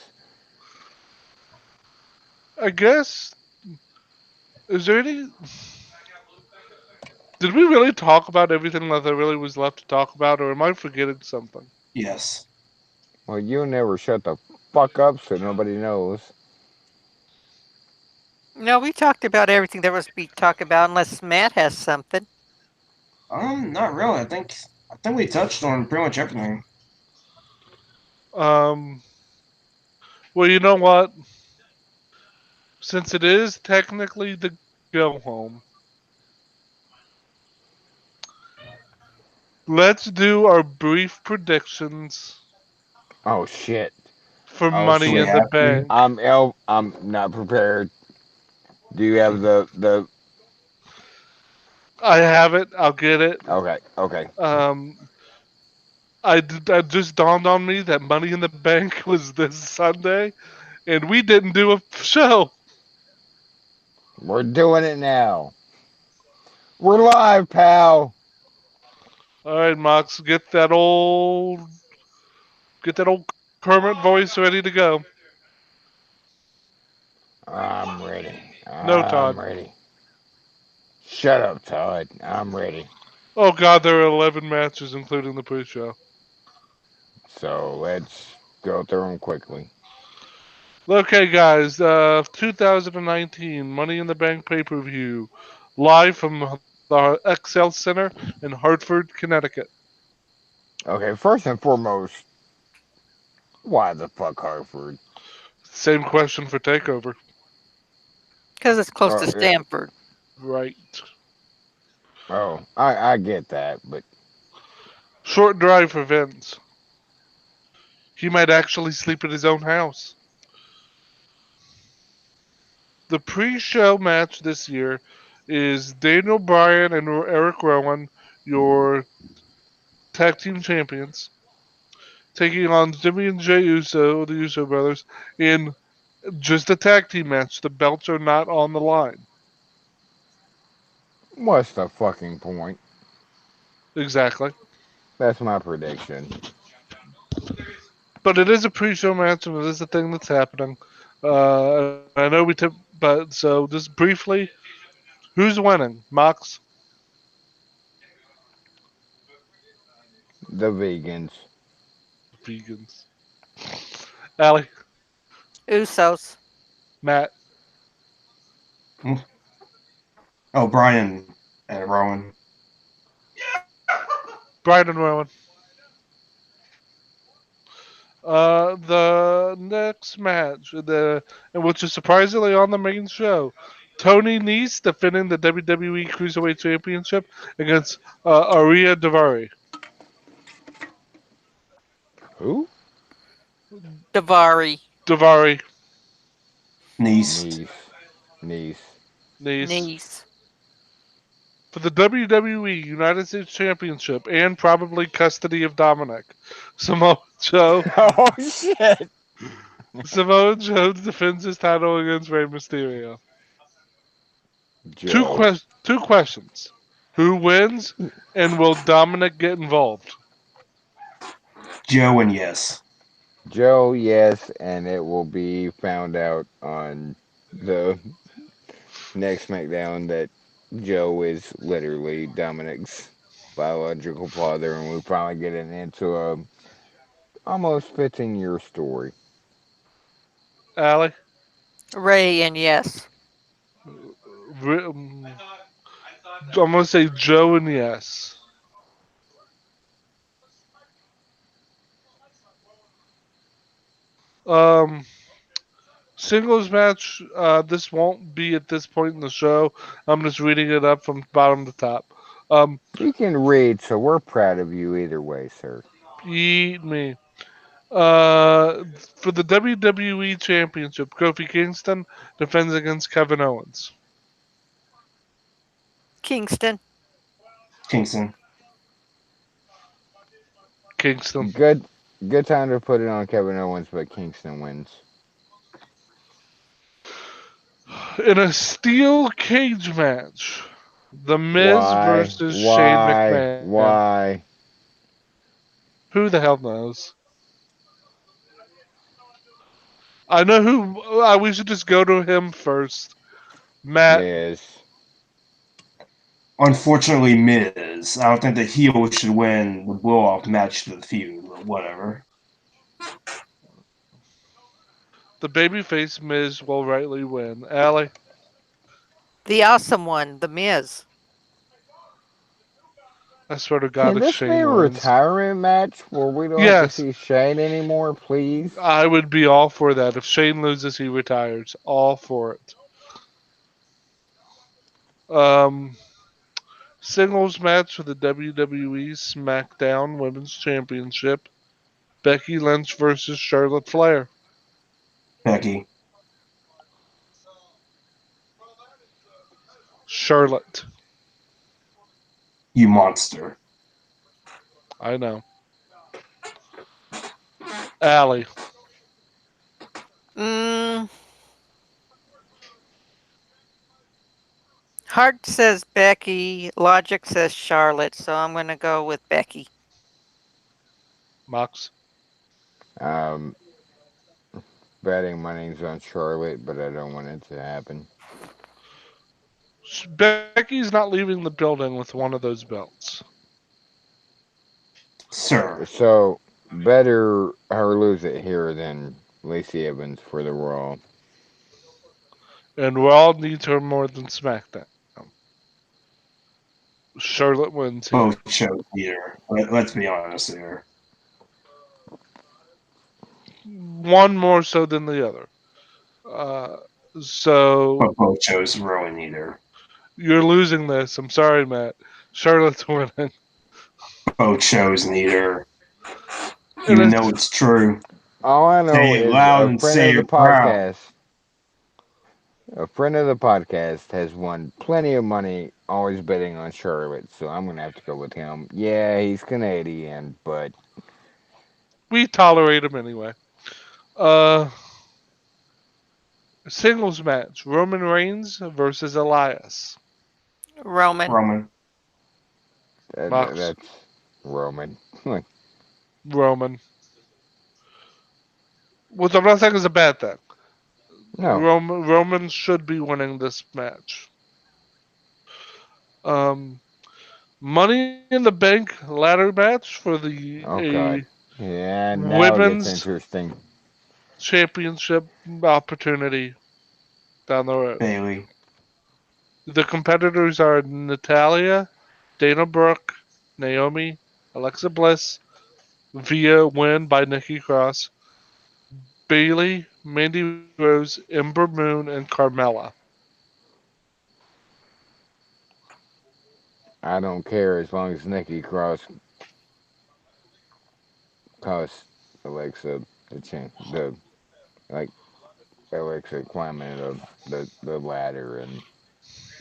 C: I guess is there any? Did we really talk about everything that there really was left to talk about, or am I forgetting something?
D: Yes.
B: Well, you never shut the fuck up, so nobody knows.
A: No, we talked about everything there was to be talked about, unless Matt has something.
D: Not really. I think we touched on pretty much everything.
C: Um, well, you know what? Since it is technically the go home, let's do our brief predictions
B: Oh shit.
C: for
B: Oh
D: Do
C: Money
D: we
C: in
B: shit.
C: the
D: have to?
C: Bank.
B: I'm not prepared. Do you have the?
C: I have it. I'll get it.
B: Okay, okay.
C: Um, I just dawned on me that Money in the Bank was this Sunday, and we didn't do a show.
B: We're doing it now. We're live, pal.
C: All right, Mox, get that old Kermit voice ready to go.
B: I'm ready.
C: No, Todd.
B: I'm ready. Shut up, Todd. I'm ready.
C: Oh God, there are 11 matches, including the pre-show.
B: So let's go through them quickly.
C: Okay, guys, 2019 Money in the Bank pay-per-view, live from the XL Center in Hartford, Connecticut.
B: Okay, first and foremost, why the fuck Hartford?
C: Same question for Takeover.
A: Because it's close to
B: Oh, yeah.
A: Stamford.
C: Right.
B: Oh, I get that, but
C: Short drive for Vince. He might actually sleep at his own house. The pre-show match this year is Daniel Bryan and Eric Rowan, your tag team champions, taking on Jimmy and Jey Uso, the Uso brothers, in just a tag team match. The belts are not on the line.
B: what's the fucking point?
C: Exactly.
B: That's my prediction.
C: But it is a pre-show match, and it is a thing that's happening. I know we tip, but so just briefly, who's winning? Mox,
B: The vegans.
C: vegans. Allie,
A: Usos.
C: Matt,
D: Hmm. Oh, Brian and Rowan.
C: Brian, and Rowan. The next match, which is surprisingly on the main show, Tony Nese defending the WWE Cruiserweight Championship against Aria Davari.
B: Who?
A: Davari.
C: Davari,
D: Nice.
B: Niece. Niece.
C: Nese.
A: Niece.
C: For the WWE United States Championship and probably custody of Dominic. Samoa Joe,
B: Oh shit!
C: Samoa Joe defends his title against Rey Mysterio.
B: Joe.
C: Two questions: who wins, and will Dominic get involved?
D: Joe and yes.
B: Joe, yes, and it will be found out on the next SmackDown that Joe is literally Dominic's biological father, and we finally get into a almost 15-year story.
C: Allie,
A: Ray and yes.
C: I'm gonna say Joe and yes. Um, Singles match. This won't be at this point in the show. I'm just reading it up from bottom to top. Um,
B: You can read, so we're proud of you either way, sir.
C: Eat me. Uh, for the WWE Championship, Kofi Kingston defends against Kevin Owens.
A: Kingston.
D: Kingston.
C: Kingston.
B: Good, good time to put it on Kevin Owens, but Kingston wins.
C: In a steel cage match, The Miz
B: Why?
C: versus Shane
B: Why?
C: McMahon.
B: Why?
C: Who the hell knows? I know who. We should just go to him first. Matt.
B: Miz.
D: Unfortunately, Miz. I don't think the heel should win the blow off match to the feud, but whatever.
C: The babyface Miz will rightly win. Allie.
A: The awesome one, The Miz.
C: I swear to God,
B: Can
C: if
B: this be a
C: Shane wins.
B: retirement match where we don't have to
C: Yes,
B: see Shane anymore, please?
C: I would be all for that. If Shane loses, he retires. All for it. Um, Singles match for the WWE SmackDown Women's Championship. Becky Lynch versus Charlotte Flair.
D: Becky,
C: Charlotte.
D: you monster.
C: I know. Allie.
A: Mm, Heart says Becky. Logic says Charlotte. So I'm going to go with Becky.
C: Mox.
B: Um, betting money's on Charlotte, but I don't want it to happen.
C: Becky's not leaving the building with one of those belts.
D: Sir.
B: So, better her lose it here than Lacey Evans for the Raw.
C: And Raw needs her more than SmackDown. Charlotte wins here.
D: Both shows here. Let's be honest here.
C: One more so than the other. Uh, so
D: But both shows ruin either.
C: you're losing this. I'm sorry, Matt. Charlotte's winning.
D: Both shows neither.
C: And
D: You know
C: it's
D: it's true.
B: All I know
D: Say it
B: is
D: loud and say it proud.
B: a friend of the podcast has won plenty of money always betting on Charlotte, so I'm gonna have to go with him. Yeah, he's Canadian, but
C: we tolerate him anyway. Uh, Singles match: Roman Reigns versus Elias.
A: Roman.
D: Roman.
C: Mox.
B: that's Roman.
C: Roman. Which I'm not saying is a bad thing.
B: No,
C: Roman should be winning this match. Um, Money in the Bank ladder match for the
B: oh god, yeah, now it gets
C: women's
B: interesting.
C: championship opportunity down the road.
D: Bailey.
C: The competitors are Natalia, Dana Brooke, Naomi, Alexa Bliss, via win by Nikki Cross, Bailey, Mandy Rose, Ember Moon, and Carmella.
B: I don't care as long as Nikki Cross costs Alexa the like Alexa climbing the ladder and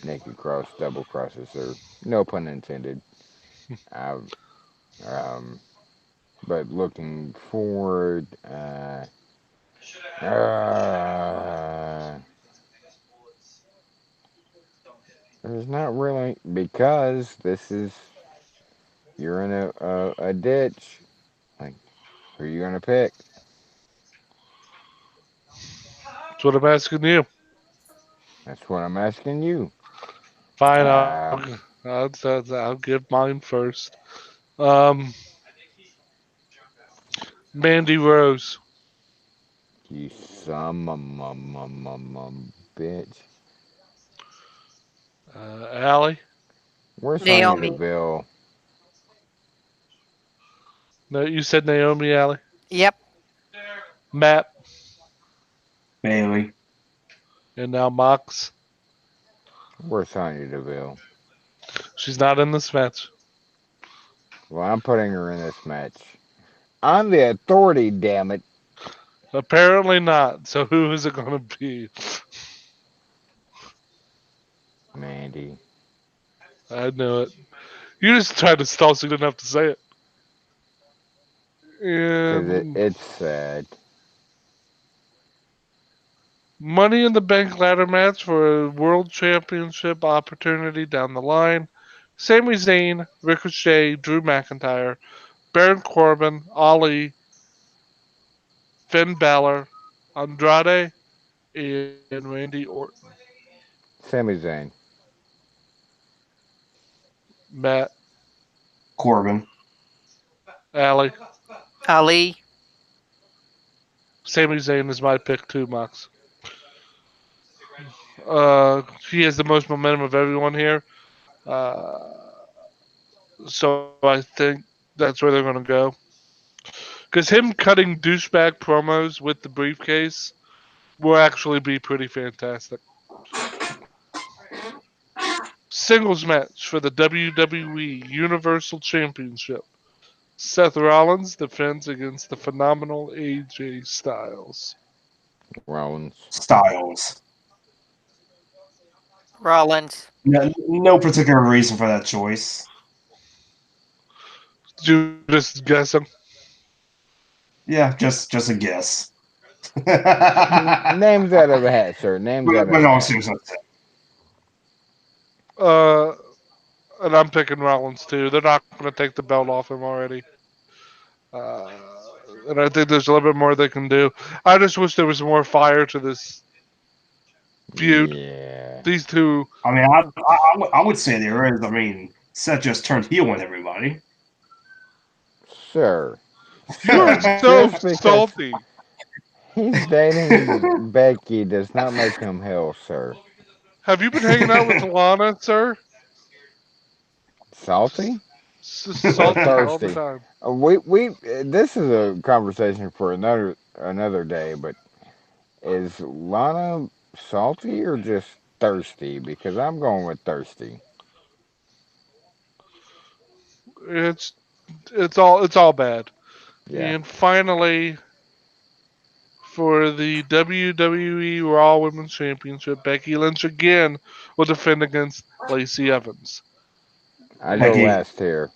B: Nikki Cross double crosses her. No pun intended. I, um, but looking forward, uh, there's not really because this is you're in a ditch. Like, who are you gonna pick?
C: That's what I'm asking you.
B: That's what I'm asking you.
C: Fine,
B: Uh,
C: I'll give mine first. Um, Mandy Rose,
B: you bitch.
C: Allie.
B: Where's Sonya
A: Naomi.
B: Deville?
C: No, you said Naomi, Allie.
A: Yep.
C: Matt,
D: Bailey.
C: and now Mox.
B: Where's Sonya Deville?
C: She's not in this match.
B: Well, I'm putting her in this match. I'm the authority, damn it.
C: Apparently not. So who is it going to be?
B: Mandy.
C: I knew it. You just tried to stall so you didn't have to say it.
B: Because
C: Um,
B: it's sad.
C: Money in the Bank ladder match for a World Championship opportunity down the line. Sami Zayn, Ricochet, Drew McIntyre, Baron Corbin, Ali, Finn Balor, Andrade, and Randy Orton.
B: Sami Zayn.
C: Matt,
D: Corbin.
C: Ali.
A: Ali.
C: Sami Zayn is my pick too, Max. He has the most momentum of everyone here. Uh, so I think that's where they're going to go. Because him cutting douchebag promos with the briefcase will actually be pretty fantastic. Singles match for the WWE Universal Championship. Seth Rollins defends against the phenomenal AJ Styles.
B: Rollins.
D: Styles.
A: Rollins.
D: No, no particular reason for that choice.
C: You just guessing?
D: Yeah, just a guess.
B: Names out of a hat, sir. Names out
D: But
B: of a
D: no,
B: hat.
D: seriously.
C: Uh, and I'm picking Rollins too. They're not going to take the belt off him already. Uh, and I think there's a little bit more they can do. I just wish there was more fire to this feud.
B: Yeah.
C: These two,
D: I mean, I would say there is. I mean, Seth just turned heel on everybody.
B: Sir.
C: you are
B: Sir,
C: so
B: just because
C: salty.
B: he's dating Becky does not make him hell, sir.
C: Have you been hanging out with Lana, sir?
B: Salty or
C: Salty all the
B: thirsty?
C: time.
B: We this is a conversation for another day, but is Lana salty or just thirsty? Because I'm going with thirsty.
C: It's it's all bad.
B: Yeah.
C: And finally, for the WWE Raw Women's Championship, Becky Lynch again will defend against Lacey Evans.
B: I go
D: Becky.
B: last here.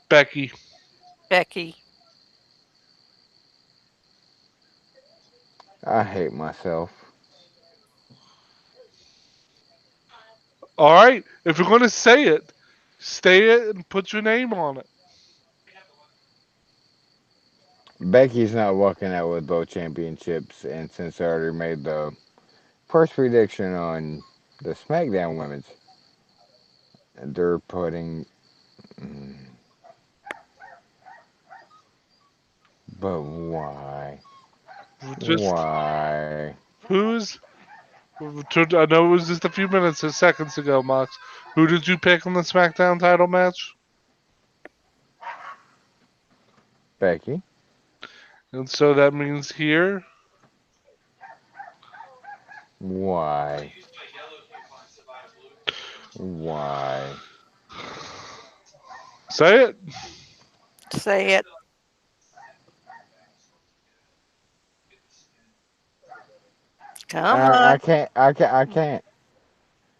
C: Becky.
A: Becky.
B: I hate myself.
C: All right, if you're going to say it, say it and put your name on it.
B: Becky's not walking out with both championships, and since I already made the first prediction on the SmackDown women's, they're putting. mm, But why?
C: Just
B: Why?
C: who's? I know it was just a few minutes, seconds ago, Mox. Who did you pick in the SmackDown title match?
B: Becky?
C: And so that means here,
B: Why? Why?
C: say it.
A: Say it. Come
B: I
A: on.
B: can't. I can't.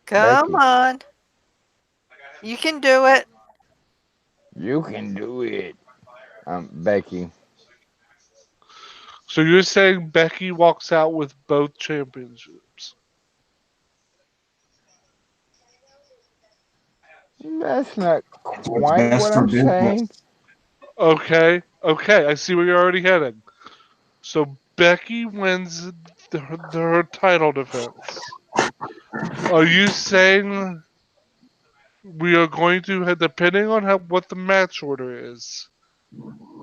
A: Come
B: Becky,
A: on. You can do it.
B: you can do it. Becky.
C: So you're saying Becky walks out with both championships?
B: That's not
D: It's what's
B: quite
D: best
B: what
D: for
B: I'm
D: business.
B: saying.
C: Okay, okay, I see where you're already heading. So Becky wins her title defense. Are you saying we are going to have, depending on what the match order is?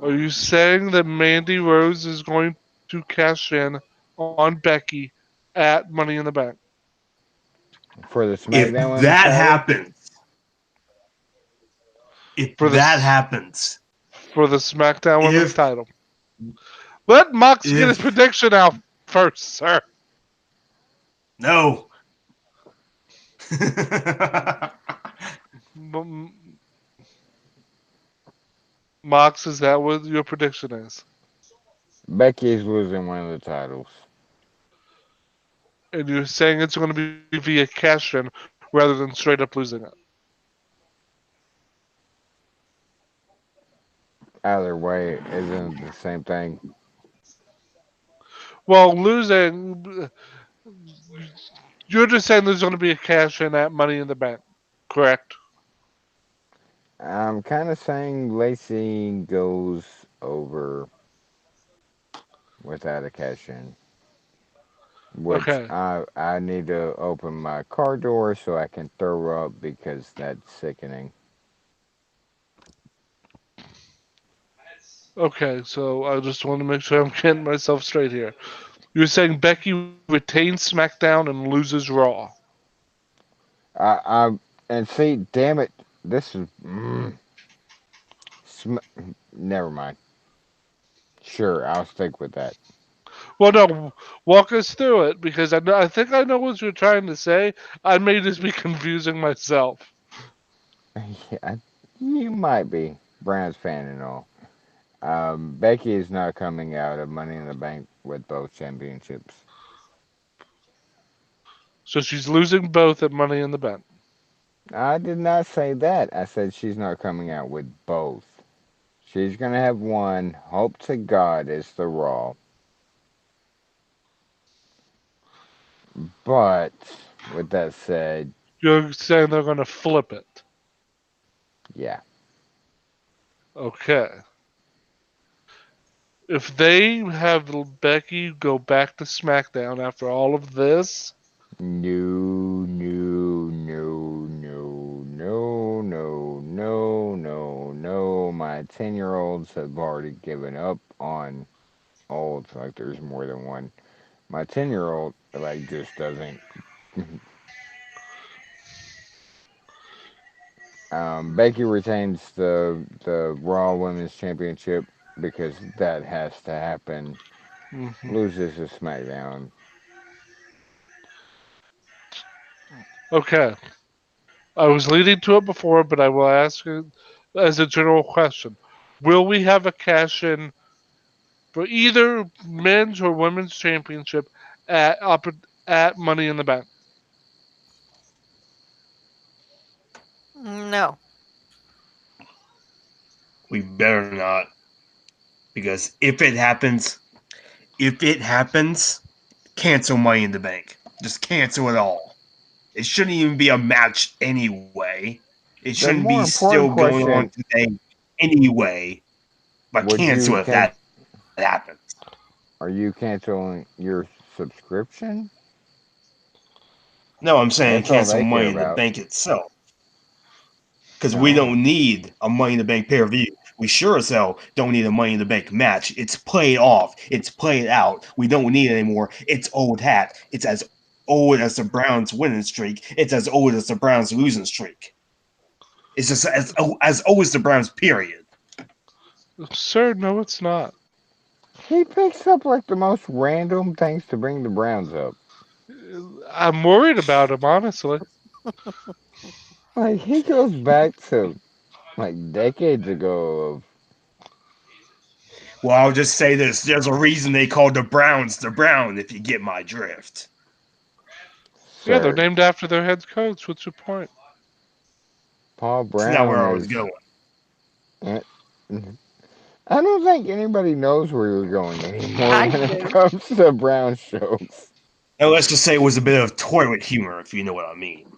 C: Are you saying that Mandy Rose is going to cash in on Becky at Money in the Bank
B: For the
D: If
B: SmackDown Women's
D: that
B: title,
D: happens, if
C: for the
D: that happens,
C: for the SmackDown Women's
D: if
C: title? Let Mox get his
D: if
C: prediction out first, sir.
D: no,
C: Mox, is that what your prediction is?
B: Becky's losing one of the titles.
C: And you're saying it's going to be via cash in rather than straight up losing it.
B: Either way, isn't it the same thing?
C: Well, losing. You're just saying there's going to be a cash in at Money in the Bank, correct?
B: I'm kind of saying Lacey goes over without a cash in, which
C: Okay.
B: I need to open my car door so I can throw up because that's sickening.
C: Okay, so I just want to make sure I'm getting myself straight here. You're saying Becky retains SmackDown and loses Raw.
B: I and see, damn it, this is sm- never mind. Sure, I'll stick with that.
C: Well, no, walk us through it because I think I know what you're trying to say. I may just be confusing myself.
B: Yeah, you might be Browns fan and all. Becky is not coming out of Money in the Bank with both championships.
C: So she's losing both at Money in the Bank.
B: I did not say that. I said she's not coming out with both. She's gonna have one. Hope to God it's the Raw. But with that said,
C: You're saying they're going to flip it.
B: yeah,
C: Okay. If they have Becky go back to SmackDown after all of this,
B: no, no, no, no, no, no, no, no, no. My 10-year-olds have already given up on old. Like there's more than one. My 10-year-old like just doesn't. Becky retains the Raw Women's Championship because that has to happen.
C: mhm.
B: Loses to SmackDown.
C: Okay. I was leading to it before, but I will ask it as a general question. Will we have a cash in for either men's or women's championship at at Money in the Bank?
A: No.
D: We better not, because if it happens, cancel Money in the Bank. Just cancel it all. It shouldn't even be a match anyway. It
B: The
D: shouldn't be
B: more
D: still
B: important
D: going on
B: question:
D: today anyway. But
B: Would
D: cancel
B: you
D: if
B: can
D: that happens.
B: are you canceling your subscription?
D: No, I'm saying
B: That's all
D: cancel
B: they care
D: Money in the
B: about.
D: Bank itself. Because we
B: No,
D: don't need a Money in the Bank pay per view. We sure as hell don't need a Money in the Bank match. It's played off. It's played out. We don't need it anymore. It's old hat. It's as old as the Browns winning streak. It's as old as the Browns losing streak. It's just as old as the Browns. Period.
C: Sir, no, it's not.
B: he picks up like the most random things to bring the Browns up.
C: I'm worried about him, honestly.
B: Like he goes back to like decades ago of
D: Well, I'll just say this: there's a reason they called the Browns the Brown. If you get my drift.
C: Yeah, they're
B: sir.
C: named after their head coach. What's your point?
B: Paul
D: It's not
B: Brown
D: where I was
B: is.
D: going.
B: eh, I don't think anybody knows where you're going anymore
A: I
B: when it
A: do.
B: comes to Brown shows.
D: And let's just say it was a bit of toilet humor, if you know what I mean.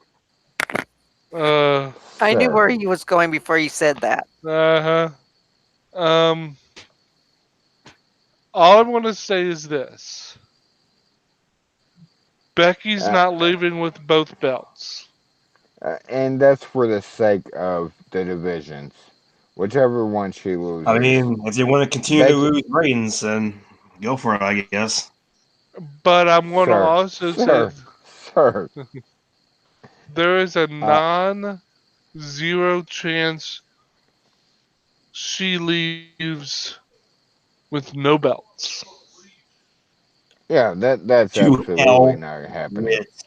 C: Uh,
A: I knew
B: Sir,
A: where he was going before he said that.
C: uh huh. All I want to say is this: Becky's
B: uh,
C: not leaving with both belts.
B: and that's for the sake of the divisions. Whichever one she
D: I
B: loses,
D: mean, if you want to continue to
B: Becky,
D: lose ratings, then go for it, I guess.
C: But I'm going to
B: sir,
C: also say
B: sir, sir.
C: there is a
B: Uh,
C: non-zero chance she leaves with no belts.
B: yeah, that's
D: To
B: absolutely
D: hell
B: not happening.
D: with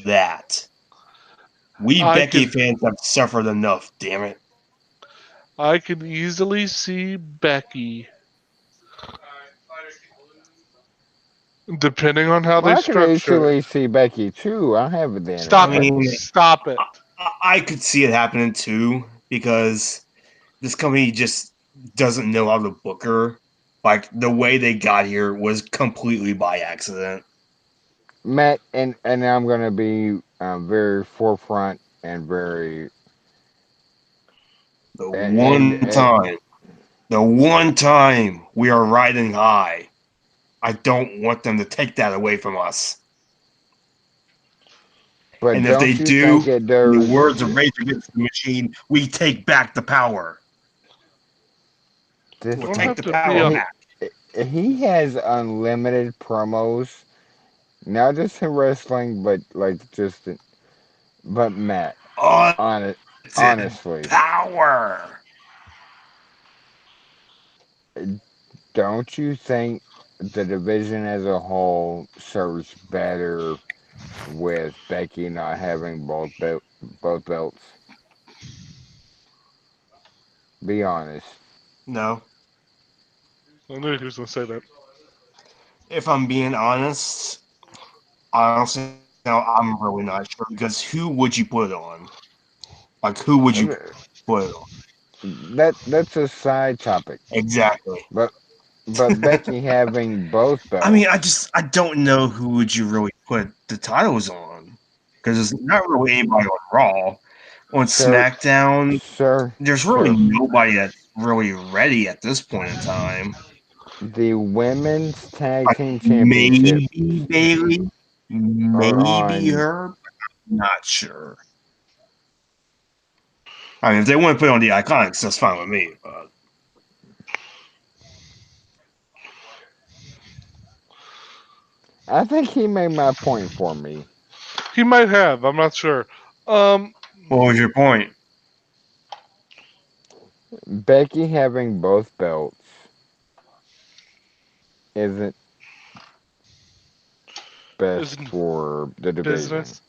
D: that. We
C: I
D: Becky
C: can
D: fans have suffered enough, damn it.
C: I can easily see Becky, depending on how
B: Well,
C: they
B: I can
C: structure it.
B: easily see Becky too. I have the
D: I
C: Stop
B: internet.
C: it!
D: mean,
C: Stop it!
D: I could see it happening too, because this company just doesn't know how to book her. Like the way they got here was completely by accident.
B: Matt, and I'm gonna be very forefront and very
D: The
B: and,
D: one time, the one time we are riding high, I don't want them to take that away from us.
B: but
D: And if they
B: don't you think
D: do,
B: it
D: in the
B: does?
D: words of Rage Against the Machine, we take back the power.
B: This
C: You
D: We'll
C: don't
D: take
C: have
D: the
C: to be
D: power
C: a.
B: he
D: back.
B: he has unlimited promos, not just in wrestling, but like just. But Matt, honest,
D: Unlimited
B: honestly,
D: power.
B: don't you think the division as a whole serves better with Becky not having both belts? Be honest.
D: No.
C: I knew he was going to say that.
D: If I'm being honest, honestly, no, I'm really not sure because who would you put on? Like, who would you put on?
B: That's a side topic.
D: Exactly.
B: But Becky having both
D: I mean,
B: belts,
D: I don't know who would you really put the titles on because there's not really anybody on Raw. On
B: sir,
D: SmackDown,
B: sir,
D: there's really
B: sir.
D: nobody that's really ready at this point in time.
B: The women's tag
D: Like
B: team championship
D: maybe Bailey,
B: are
D: maybe
B: on.
D: her. Not sure. I mean, if they want to put it on the Iconics, that's fine with me. But
B: I think he made my point for me.
C: He might have. I'm not sure. Um,
D: what was your point?
B: Becky having both belts isn't best
C: is
B: for the division.
C: business.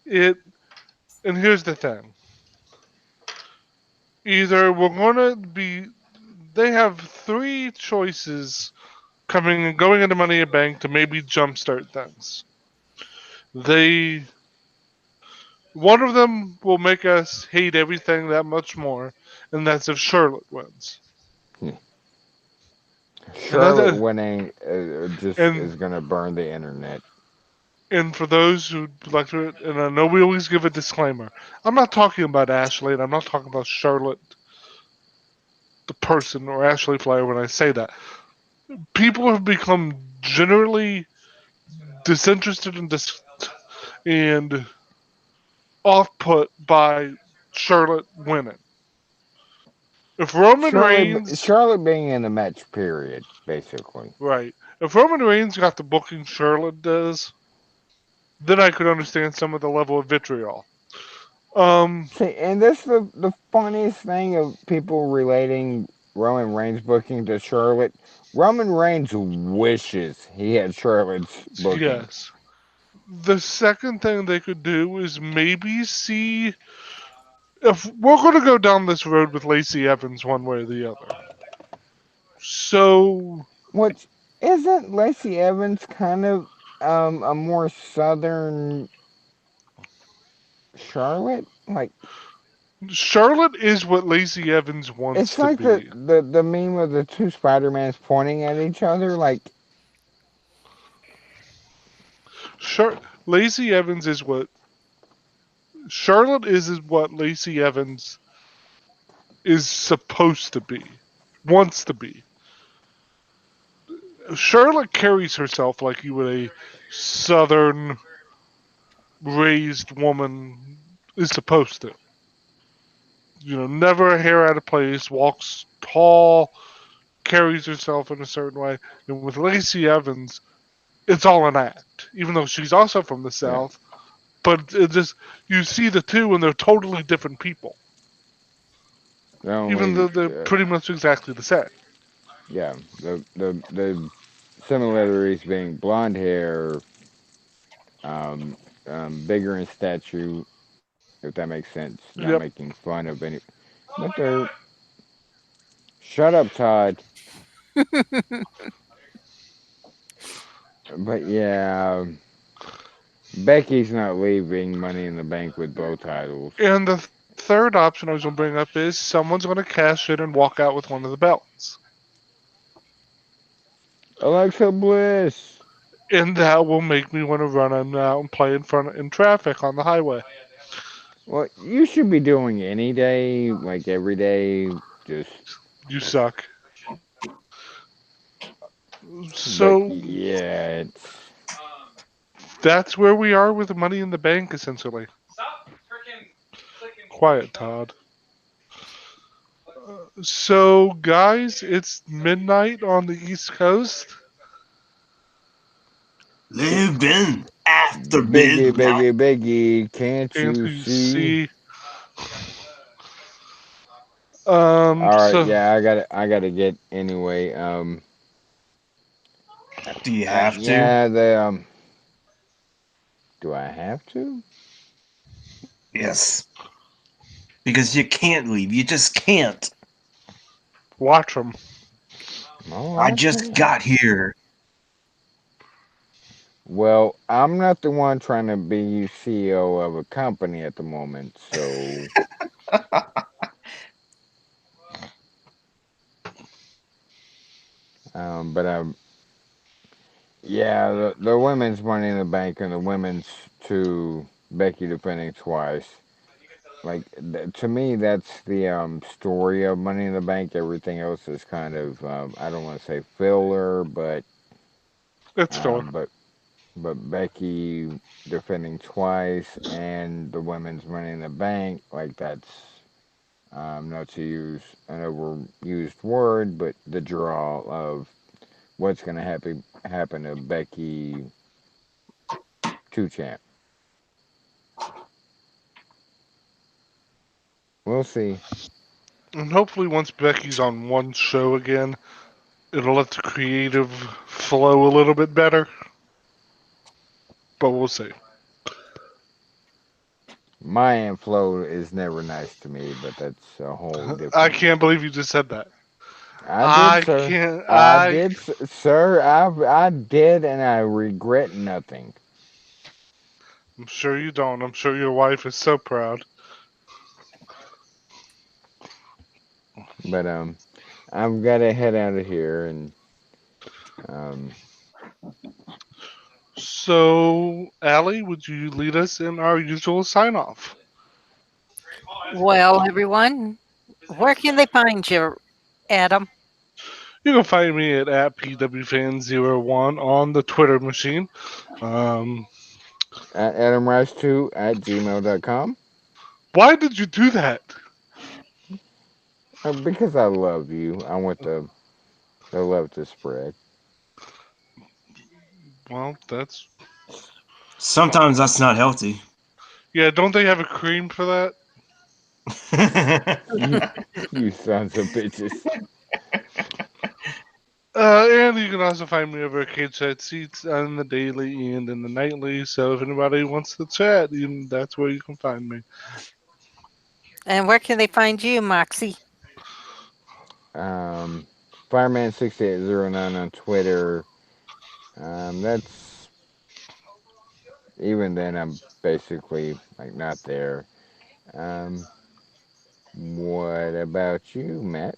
C: It and here's the thing. Either we're gonna be. They have three choices coming and going into Money in Bank to maybe jumpstart things. They One of them will make us hate everything that much more, and that's if Charlotte wins.
B: Charlotte
C: Another
B: winning just
C: and
B: is gonna burn the internet.
C: and for those who like to, and I know we always give a disclaimer. I'm not talking about Ashley, and I'm not talking about Charlotte, the person, or Ashley Flair when I say that. People have become generally disinterested and off put by Charlotte winning. If Roman Reigns,
B: Charlotte being in the match period, basically.
C: right, if Roman Reigns got the booking Charlotte does, then I could understand some of the level of vitriol. Um,
B: See, and that's the funniest thing of people relating Roman Reigns booking to Charlotte. Roman Reigns wishes he had Charlotte's booking.
C: yes. The second thing they could do is maybe see if we're going to go down this road with Lacey Evans one way or the other. So
B: Which isn't Lacey Evans kind of a more southern Charlotte? Like
C: Charlotte is what Lacey Evans wants
B: it's
C: to
B: like
C: be.
B: the meme of the two Spider-Mans pointing at each other. Like
C: Lacey Evans is what Charlotte is what Lacey Evans is supposed to be, wants to be. Charlotte carries herself like you would a southern raised woman is supposed to. Never a hair out of place, walks tall, carries herself in a certain way. And with Lacey Evans, it's all an act, even though she's also from the
B: yeah,
C: South. But it just you see the two, and they're totally different people,
B: the
C: even
B: only
C: though they're pretty much exactly the same.
B: yeah the similarities being blonde hair, um, bigger in stature, if that makes sense. Not
C: Yep.
B: making fun of any, but they're shut up, Todd. But yeah, Becky's not leaving Money in the Bank with both titles.
C: And the Third option I was going to bring up is someone's going to cash in and walk out with one of the belts.
B: Alexa Bliss.
C: And that will make me want to run out and play in traffic on the highway.
B: Well, you should be doing any day, like every day, just.
C: You suck.
B: But
C: So
B: yeah, it's.
C: that's where we are with the Money in the Bank, essentially. Quiet, Todd. So, guys, it's midnight on the East Coast.
D: Living after
B: Biggie,
D: midnight.
B: biggie, biggie, can't
C: Can't
B: you
C: you
B: see?
C: see?
B: All right,
C: So
B: yeah, I gotta get anyway.
D: Do you have to?
B: Yeah, the. Do I have to?
D: Yes. Because you can't leave. You just can't.
C: watch them.
B: Oh,
D: I
B: I
D: just
B: can.
D: got here.
B: Well, I'm not the one trying to be CEO of a company at the moment, so. But yeah, the women's Money in the Bank and the women's to Becky defending twice. Like to me, that's the story of Money in the Bank. Everything else is kind of I don't want to say filler,
C: It's filler.
B: um, but but Becky defending twice and the women's Money in the Bank, like that's not to use an overused word, but the draw of what's going to happen to Becky two champ. We'll see.
C: And hopefully, once Becky's on one show again, it'll let the creative flow a little bit better. But we'll see.
B: My inflow is never nice to me, but that's a whole
C: I
B: different.
C: can't believe you just said that.
B: I did,
C: I
B: sir.
C: can't.
B: I did, sir. I did, and I regret nothing.
C: I'm sure you don't. I'm sure your wife is so proud.
B: But I've got to head out of here, and um,
C: So, Allie, would you lead us in our usual sign off?
A: Well, everyone, where can they find you, Adam?
C: You can find me at PWFan01 on the Twitter machine. Um,
B: at AdamRice2 at gmail.com.
C: why did you do that?
B: Because I love you. I want the love to spread.
C: Well, that's.
D: Sometimes that's not healthy.
C: Yeah, don't they have a cream for that?
B: You, you sons of bitches.
C: And you can also find me over at Cage Side Seats on the daily and in the nightly. So if anybody wants to chat, that's where you can find me.
A: And where can they find you, Moxie?
B: Um, Fireman6809 on Twitter. That's even then I'm basically like not there. Um, what about you, Matt?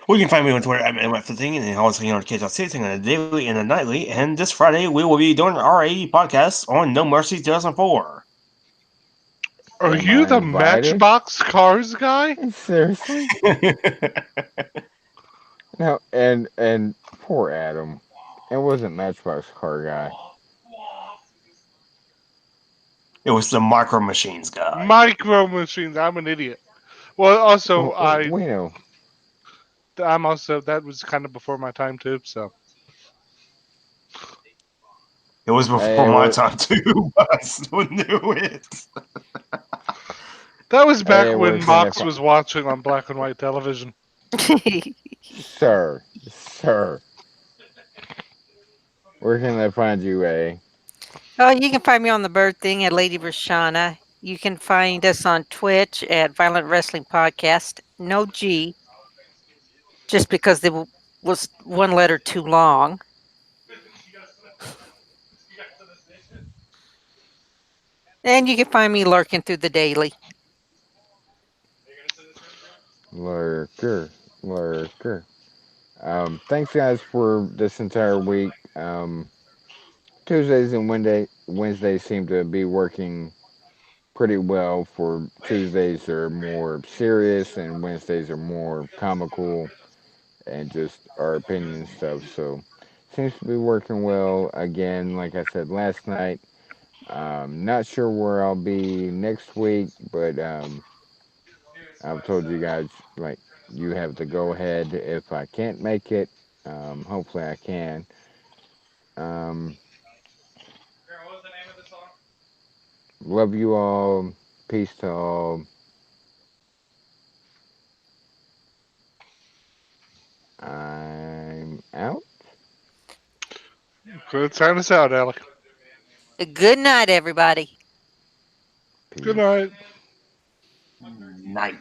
D: Well, you can find me on Twitter at MF15 and also here on KJ6 on the daily and the nightly. And this Friday, we will be doing our AE podcast on No Mercy 2004.
C: Are
B: Am
C: you
B: I
C: the
B: invited?
C: Matchbox Cars guy?
B: Seriously? No, and poor Adam. It wasn't Matchbox Car Guy.
D: It was the Micro Machines guy.
C: Micro Machines. I'm an idiot. Well, also,
B: We know.
C: I'm also, that was kind of before my time too, so.
D: It was before
B: Hey,
D: my
B: we're
D: time too, but I still knew it.
C: That was back
B: hey,
C: when
B: where can they
C: Mox
B: find?
C: was watching on black and white television.
B: Sir, where can they find you, A?
A: Oh, you can find me on the Bird Thing at Lady Rashana. You can find us on Twitch at Violent Wrestling Podcast. No G, just because there was one letter too long. And you can find me lurking through the daily.
B: Lurker, lurker. Thanks guys for this entire week. Tuesdays and Wednesdays seem to be working pretty well. For Tuesdays are more serious and Wednesdays are more comical and just our opinion and stuff. So seems to be working well. Again, like I said last night, not sure where I'll be next week, but I've told you guys like you have to go ahead if I can't make it. Hopefully I can. Um, love you all. Peace to all. I'm out.
C: Good. Sign us out, Alec.
A: Good night, everybody.
C: Good
B: Peace.
C: night.
D: Night.